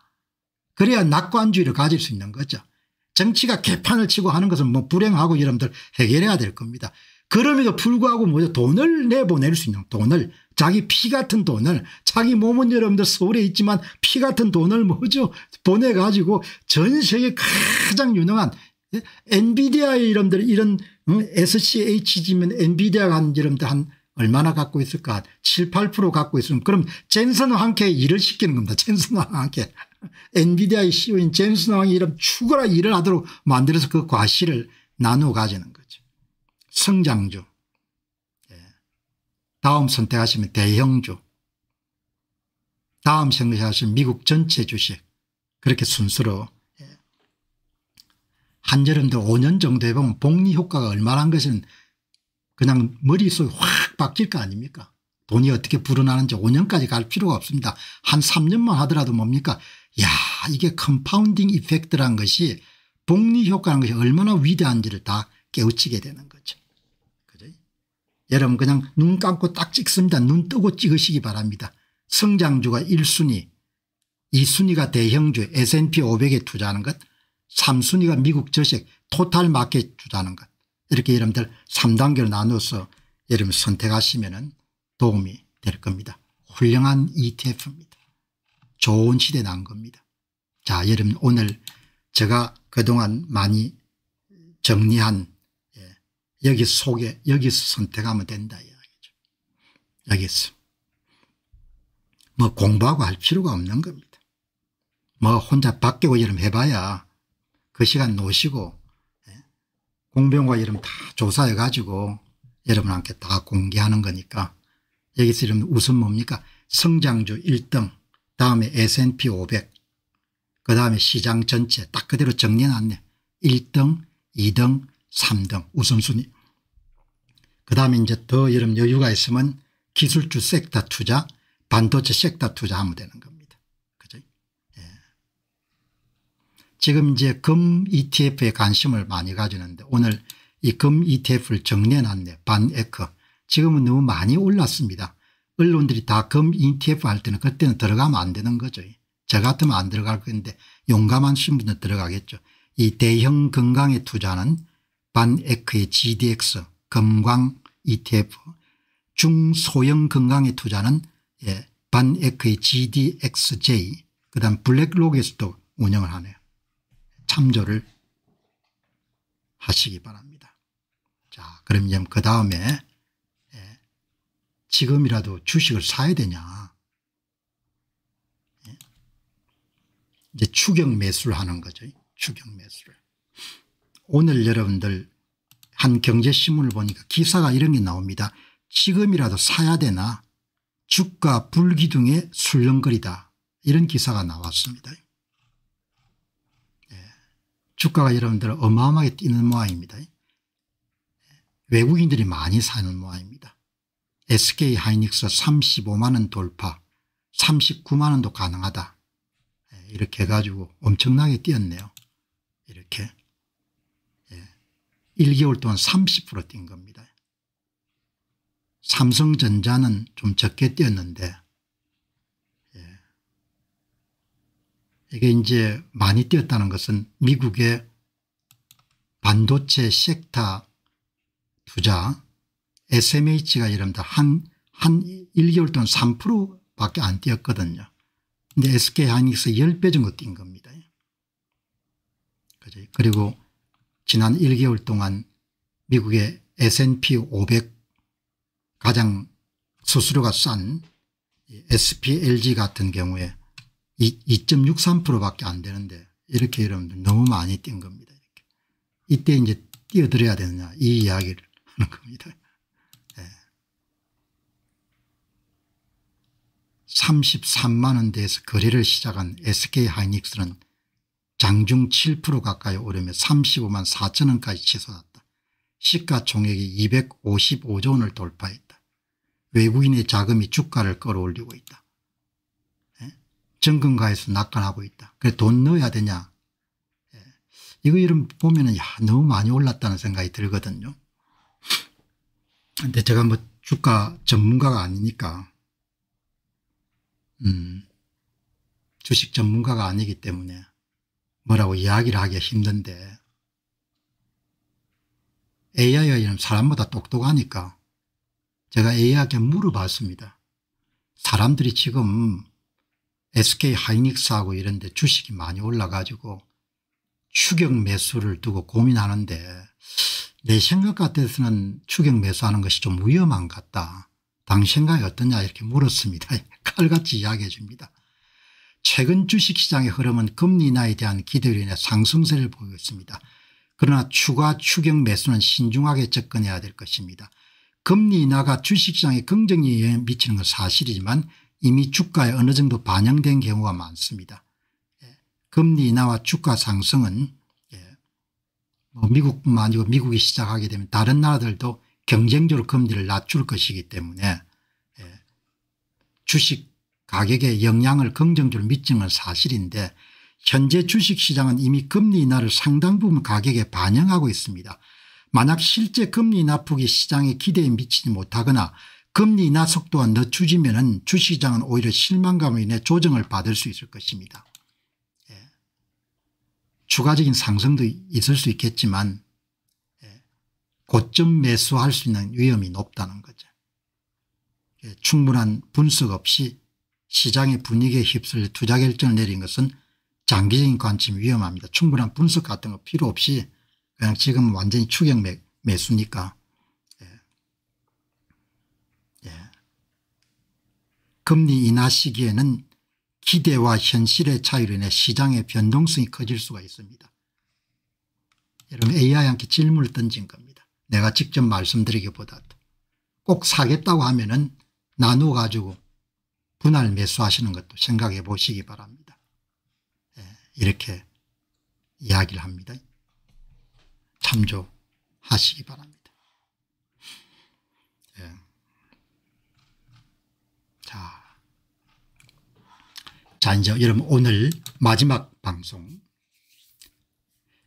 그래야 낙관주의를 가질 수 있는 거죠. 정치가 개판을 치고 하는 것은 뭐 불행하고 여러분들 해결해야 될 겁니다. 그럼에도 불구하고 뭐죠? 돈을 내보낼 수 있는 돈을 자기 피 같은 돈을 자기 몸은 여러분들 서울에 있지만 피 같은 돈을 뭐죠? 보내가지고 전 세계 가장 유능한 엔비디아의 여러분들 이런 SCHG면 엔비디아가 한 여러분들 한 얼마나 갖고 있을까 7, 8% 갖고 있으면 그럼 젠슨 황케 일을 시키는 겁니다. 젠슨 황케. 엔비디아의 CEO인 젠슨 황이 이런 죽어라 일을 하도록 만들어서 그 과실을 나누어 가지는 거죠. 성장주. 다음 선택하시면 대형주. 다음 선택하시면 미국 전체 주식. 그렇게 순서로. 한여름도 5년 정도 해보면 복리 효과가 얼마나 한 것은 그냥 머릿속에 확 바뀔 거 아닙니까. 돈이 어떻게 불어나는지 5년까지 갈 필요가 없습니다. 한 3년만 하더라도 뭡니까. 야 이게 컴파운딩 이펙트라는 것이 복리 효과라는 것이 얼마나 위대한지를 다 깨우치게 되는 거죠. 그죠? 여러분 그냥 눈 감고 딱 찍습니다. 눈 뜨고 찍으시기 바랍니다. 성장주가 1순위 2순위가 대형주 S&P 500에 투자하는 것 3순위가 미국 주식 토탈 마켓 투자하는 것 이렇게 여러분들 3단계로 나누어서 여러분 선택하시면 도움이 될 겁니다. 훌륭한 ETF입니다. 좋은 시대 난 겁니다. 자 여러분 오늘 제가 그동안 많이 정리한 여기서 선택하면 된다 이야기죠. 여기서 뭐 공부하고 할 필요가 없는 겁니다. 뭐 혼자 밖에 여러분 해봐야 그 시간 놓으시고 공병과 이름 다 조사해 가지고 여러분한테 다 공개하는 거니까 여기서 이름 우선 뭡니까 성장주 1등 다음에 S&P 500 그다음에 시장 전체 딱 그대로 정리해놨네. 1등 2등 3등 우선순위. 그다음에 이제 더 여러분 여유가 있으면 기술주 섹터 투자 반도체 섹터 투자하면 되는 겁니다. 그죠? 지금 이제 금 ETF에 관심을 많이 가지는데 오늘 이 금 ETF를 정리해놨네. 반에크 지금은 너무 많이 올랐습니다. 언론들이 다 금 ETF 할 때는 그때는 들어가면 안 되는 거죠. 저 같으면 안 들어갈 건데 용감하신 분들 들어가겠죠. 이 대형 건강에 투자하는 반에크의 GDX 금광 ETF 중소형 건강에 투자하는 반에크의 GDXJ 그다음 블랙록에서도 운영을 하네요. 참조를 하시기 바랍니다. 자 그럼 그 다음에 지금이라도 주식을 사야 되냐. 이제 추격 매수를 하는 거죠. 추격 매수를. 오늘 여러분들 한 경제신문을 보니까 기사가 이런 게 나옵니다. 지금이라도 사야 되나 주가 불기둥에 술렁거리다 이런 기사가 나왔습니다. 주가가 여러분들 어마어마하게 뛰는 모양입니다. 외국인들이 많이 사는 모양입니다. SK하이닉스 35만 원 돌파 39만 원도 가능하다 이렇게 해가지고 엄청나게 뛰었네요. 이렇게 1개월 동안 30% 뛴 겁니다. 삼성전자는 좀 적게 뛰었는데 이게 이제 많이 뛰었다는 것은 미국의 반도체 섹터 투자 SMH가 이런다 한 1개월 동안 3%밖에 안 뛰었거든요. 근데 SK하이닉스 10배 정도 뛴 겁니다. 그리고 지난 1개월 동안 미국의 S&P 500 가장 수수료가 싼 SPLG 같은 경우에 2.63%밖에 안 되는데 이렇게 여러분들 너무 많이 뛴 겁니다. 이렇게. 이때 이제 뛰어들어야 되느냐 이 이야기를 하는 겁니다. 33만 원대에서 거래를 시작한 SK하이닉스는 장중 7% 가까이 오르며 35만 4천 원까지 치솟았다. 시가총액이 255조 원을 돌파했다. 외국인의 자금이 주가를 끌어올리고 있다. 정근가에서 낙관하고 있다. 그래 돈 넣어야 되냐. 이거 이름 보면은 너무 많이 올랐다는 생각이 들거든요. 근데 제가 뭐 주가 전문가가 아니니까 주식 전문가가 아니기 때문에 뭐라고 이야기를 하기가 힘든데 AI가 이런 사람보다 똑똑하니까 제가 AI에게 물어봤습니다. 사람들이 지금 SK하이닉스하고 이런 데 주식이 많이 올라가지고 추격 매수를 두고 고민하는데 내 생각 같아서는 추격 매수하는 것이 좀 위험한 것 같다. 당신 생각이 어떠냐 이렇게 물었습니다. 칼같이 이야기해 줍니다. 최근 주식시장의 흐름은 금리 인하에 대한 기대로 인해 상승세를 보이고 있습니다. 그러나 추가 추격 매수는 신중하게 접근해야 될 것입니다. 금리 인하가 주식시장에 긍정적인 영향을 미치는 건 사실이지만 이미 주가에 어느 정도 반영된 경우가 많습니다. 금리 인하와 주가 상승은 뭐 미국뿐만 아니고 미국이 시작하게 되면 다른 나라들도 경쟁적으로 금리를 낮출 것이기 때문에 주식 가격에 영향을 긍정적으로 미치는 건 사실인데 현재 주식시장은 이미 금리 인하를 상당 부분 가격에 반영하고 있습니다. 만약 실제 금리 인하 폭이 시장의 기대에 미치지 못하거나 금리 인하 속도가 늦춰지면 주식시장은 오히려 실망감으로 인해 조정을 받을 수 있을 것입니다. 추가적인 상승도 있을 수 있겠지만 고점 매수할 수 있는 위험이 높다는 거죠. 충분한 분석 없이 시장의 분위기에 휩쓸려 투자 결정을 내린 것은 장기적인 관점이 위험합니다. 충분한 분석 같은 거 필요 없이 그냥 지금 완전히 추격 매수니까. 금리 인하 시기에는 기대와 현실의 차이로 인해 시장의 변동성이 커질 수가 있습니다. 여러분 AI한테 질문을 던진 겁니다. 내가 직접 말씀드리기보다도 꼭 사겠다고 하면은 나누어 가지고 분할 매수하시는 것도 생각해 보시기 바랍니다. 이렇게 이야기를 합니다. 참조하시기 바랍니다. 자 이제 여러분 오늘 마지막 방송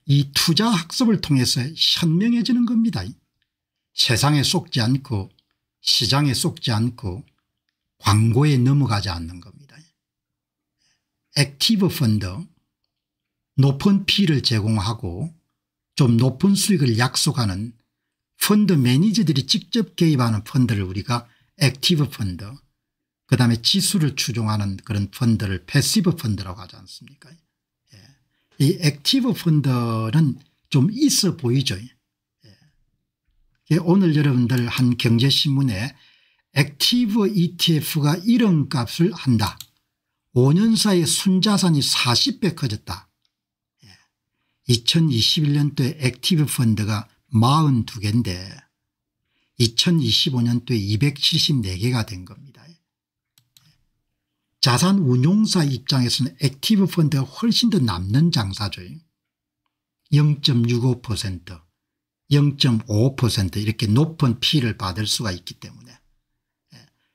이 투자 학습을 통해서 현명해지는 겁니다. 세상에 속지 않고 시장에 속지 않고 광고에 넘어가지 않는 겁니다. 액티브 펀드 높은 피를 제공하고 좀 높은 수익을 약속하는 펀드 매니저들이 직접 개입하는 펀드를 우리가 액티브 펀드 그다음에 지수를 추종하는 그런 펀드를 패시브 펀드라고 하지 않습니까? 이 액티브 펀드는 좀 있어 보이죠. 오늘 여러분들 한 경제신문에 액티브 ETF가 이런 값을 한다. 5년 사이에 순자산이 40배 커졌다. 2021년도에 액티브 펀드가 42개인데 2025년도에 274개가 된 겁니다. 자산 운용사 입장에서는 액티브 펀드가 훨씬 더 남는 장사죠. 0.65% 0.5% 이렇게 높은 피를 받을 수가 있기 때문에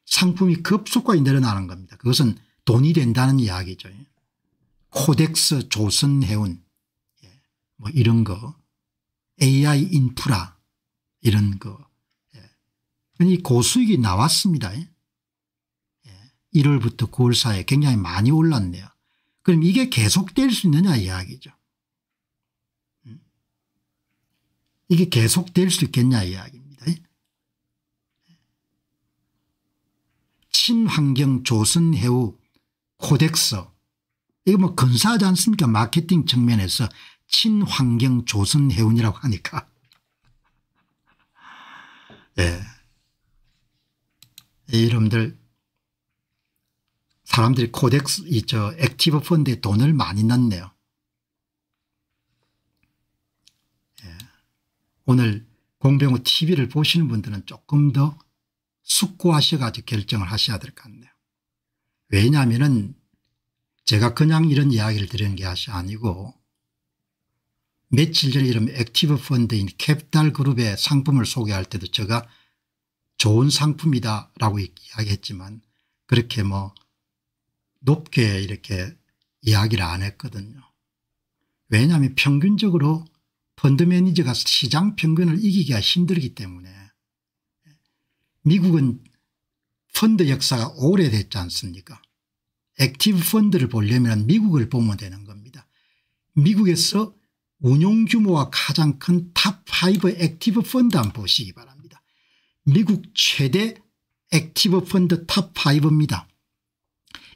상품이 급속하게 늘어나는 겁니다. 그것은 돈이 된다는 이야기죠. 코덱스 조선해운 뭐 이런 거 AI 인프라 이런 거 이 고수익이 나왔습니다. 1월부터 9월 사이에 굉장히 많이 올랐네요. 그럼 이게 계속될 수 있느냐 이야기죠. 이게 계속될 수 있겠냐 이야기입니다. 친환경 조선해우 코덱스 이거 뭐 근사하지 않습니까? 마케팅 측면에서 친환경 조선해운이라고 하니까. 여러분들 사람들이 코덱스 액티브 펀드에 돈을 많이 넣네요. 오늘 공병호 TV를 보시는 분들은 조금 더 숙고하셔 가지고 결정을 하셔야 될 것 같네요. 왜냐하면은 제가 그냥 이런 이야기를 드리는 게 아니고 며칠 전에 이런 액티브 펀드인 캐피탈 그룹의 상품을 소개할 때도 제가 좋은 상품이다라고 이야기했지만 그렇게 뭐 높게 이렇게 이야기를 안 했거든요. 왜냐하면 평균적으로 펀드 매니저가 시장 평균을 이기기가 힘들기 때문에. 미국은 펀드 역사가 오래됐지 않습니까? 액티브 펀드를 보려면 미국을 보면 되는 겁니다. 미국에서 운용 규모가 가장 큰 탑5 액티브 펀드 한번 보시기 바랍니다. 미국 최대 액티브 펀드 탑5입니다.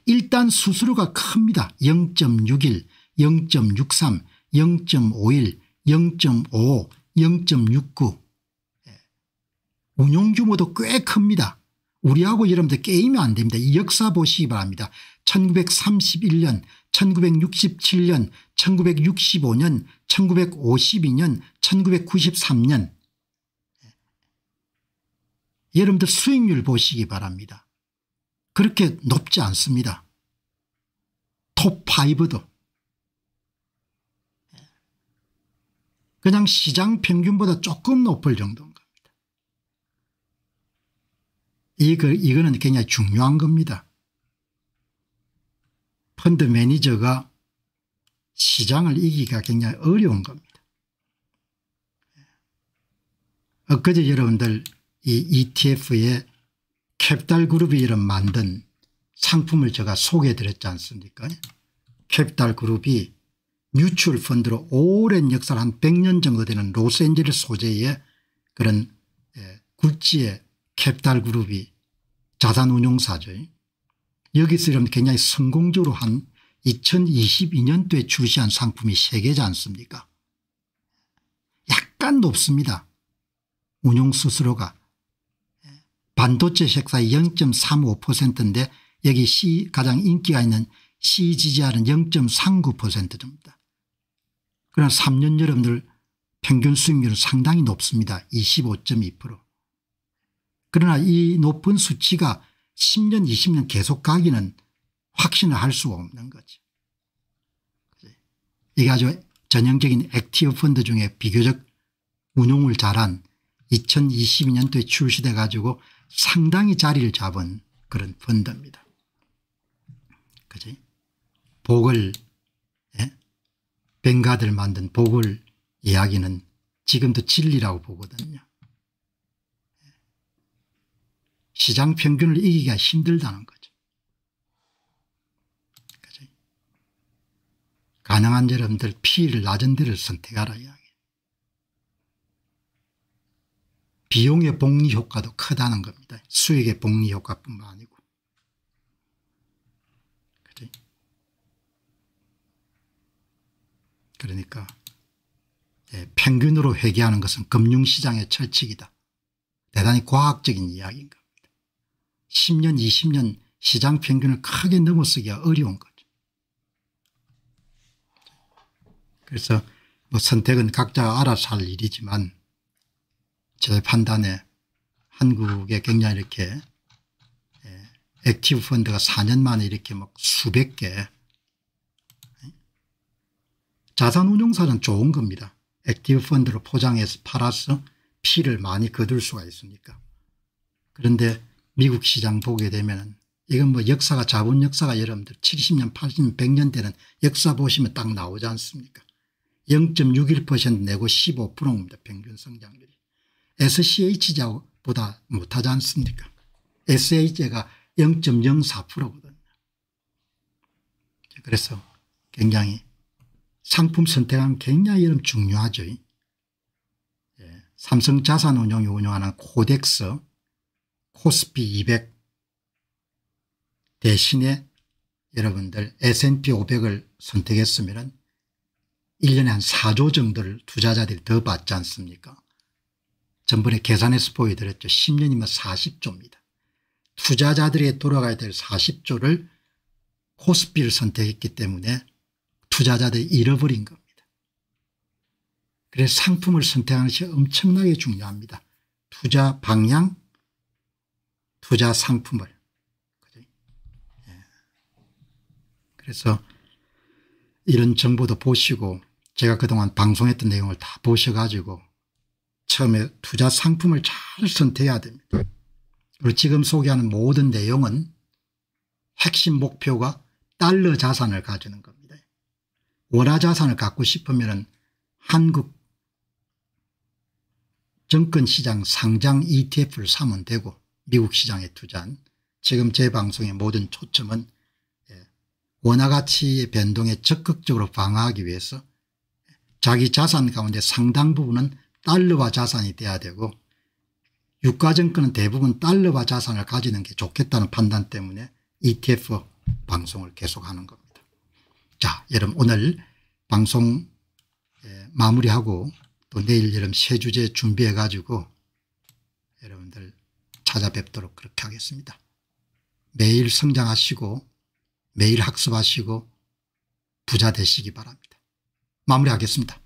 일단 수수료가 큽니다. 0.61, 0.63, 0.51, 0.55, 0.69. 운용 규모도 꽤 큽니다. 우리하고 여러분들 게임이 안 됩니다. 이 역사 보시기 바랍니다. 1931년, 1967년, 1965년, 1952년, 1993년. 여러분들 수익률 보시기 바랍니다. 그렇게 높지 않습니다. 톱5도. 그냥 시장 평균보다 조금 높을 정도인 겁니다. 이거는 굉장히 중요한 겁니다. 펀드 매니저가 시장을 이기기가 굉장히 어려운 겁니다. 엊그제 여러분들 이 ETF에 캐피탈 그룹이 이런 만든 상품을 제가 소개해 드렸지 않습니까? 캐피탈 그룹이 뮤추얼 펀드로 오랜 역사를 한 100년 정도 되는 로스앤젤레스 소재의 그런 굴지의 캐피탈 그룹이 자산운용사죠. 여기서 이러면 굉장히 성공적으로 한 2022년도에 출시한 상품이 3개지 않습니까? 약간 높습니다. 운용 수수료가. 반도체 색사의 0.35%인데 여기 가장 인기가 있는 CGR은 0.39% 정도입니다. 그러나 3년 여러분들 평균 수익률은 상당히 높습니다. 25.2%. 그러나 이 높은 수치가 10년 20년 계속 가기는 확신을 할 수가 없는 거죠. 이게 아주 전형적인 액티브 펀드 중에 비교적 운용을 잘한 2022년도에 출시돼 가지고 상당히 자리를 잡은 그런 펀드입니다. 그지? 복을 벵가드를 만든 복을 이야기는 지금도 진리라고 보거든요. 시장 평균을 이기기가 힘들다는 거죠. 그죠? 가능한 여러분들 P를 낮은 데를 선택하라 이야기. 비용의 복리 효과도 크다는 겁니다. 수익의 복리 효과뿐만 아니고. 그죠? 그러니까 평균으로 회계하는 것은 금융시장의 철칙이다. 대단히 과학적인 이야기인 겁니다. 10년 20년 시장 평균을 크게 넘어서기가 어려운 거죠. 그래서 뭐 선택은 각자 알아서 할 일이지만 제 판단에 한국에 굉장히 이렇게 액티브 펀드가 4년 만에 이렇게 막 수백 개. 자산운용사는 좋은 겁니다. 액티브 펀드로 포장해서 팔아서 피를 많이 거둘 수가 있으니까. 그런데 미국 시장 보게 되면 이건 뭐 역사가 자본 역사가 여러분들 70년 80년 100년 되는 역사 보시면 딱 나오지 않습니까? 0.61% 내고 15%입니다. 평균 성장률이. SCH보다 못하지 않습니까? SH가 0.04%거든요. 그래서 굉장히 상품 선택은 굉장히 여러분 중요하죠. 삼성자산운용이 운영하는 코덱스 코스피 200 대신에 여러분들 S&P 500을 선택했으면 1년에 한 4조 정도를 투자자들이 더 받지 않습니까? 전번에 계산해서 보여드렸죠. 10년이면 40조입니다. 투자자들에게 돌아가야 될 40조를 코스피를 선택했기 때문에 투자자들이 잃어버린 겁니다. 그래서 상품을 선택하는 것이 엄청나게 중요합니다. 투자 방향, 투자 상품을. 그래서 이런 정보도 보시고 제가 그동안 방송했던 내용을 다 보셔가지고 처음에 투자 상품을 잘 선택해야 됩니다. 그리고 지금 소개하는 모든 내용은 핵심 목표가 달러 자산을 가지는 겁니다. 원화 자산을 갖고 싶으면 한국 증권시장 상장 ETF를 사면 되고 미국 시장에 투자한 지금 제 방송의 모든 초점은 원화 가치의 변동에 적극적으로 방어하기 위해서 자기 자산 가운데 상당 부분은 달러화 자산이 돼야 되고 유가증권은 대부분 달러화 자산을 가지는 게 좋겠다는 판단 때문에 ETF 방송을 계속하는 겁니다. 자, 여러분 오늘 방송 마무리하고 또 내일 여러분 새 주제 준비해 가지고 여러분들 찾아뵙도록 그렇게 하겠습니다. 매일 성장하시고 매일 학습하시고 부자 되시기 바랍니다. 마무리하겠습니다.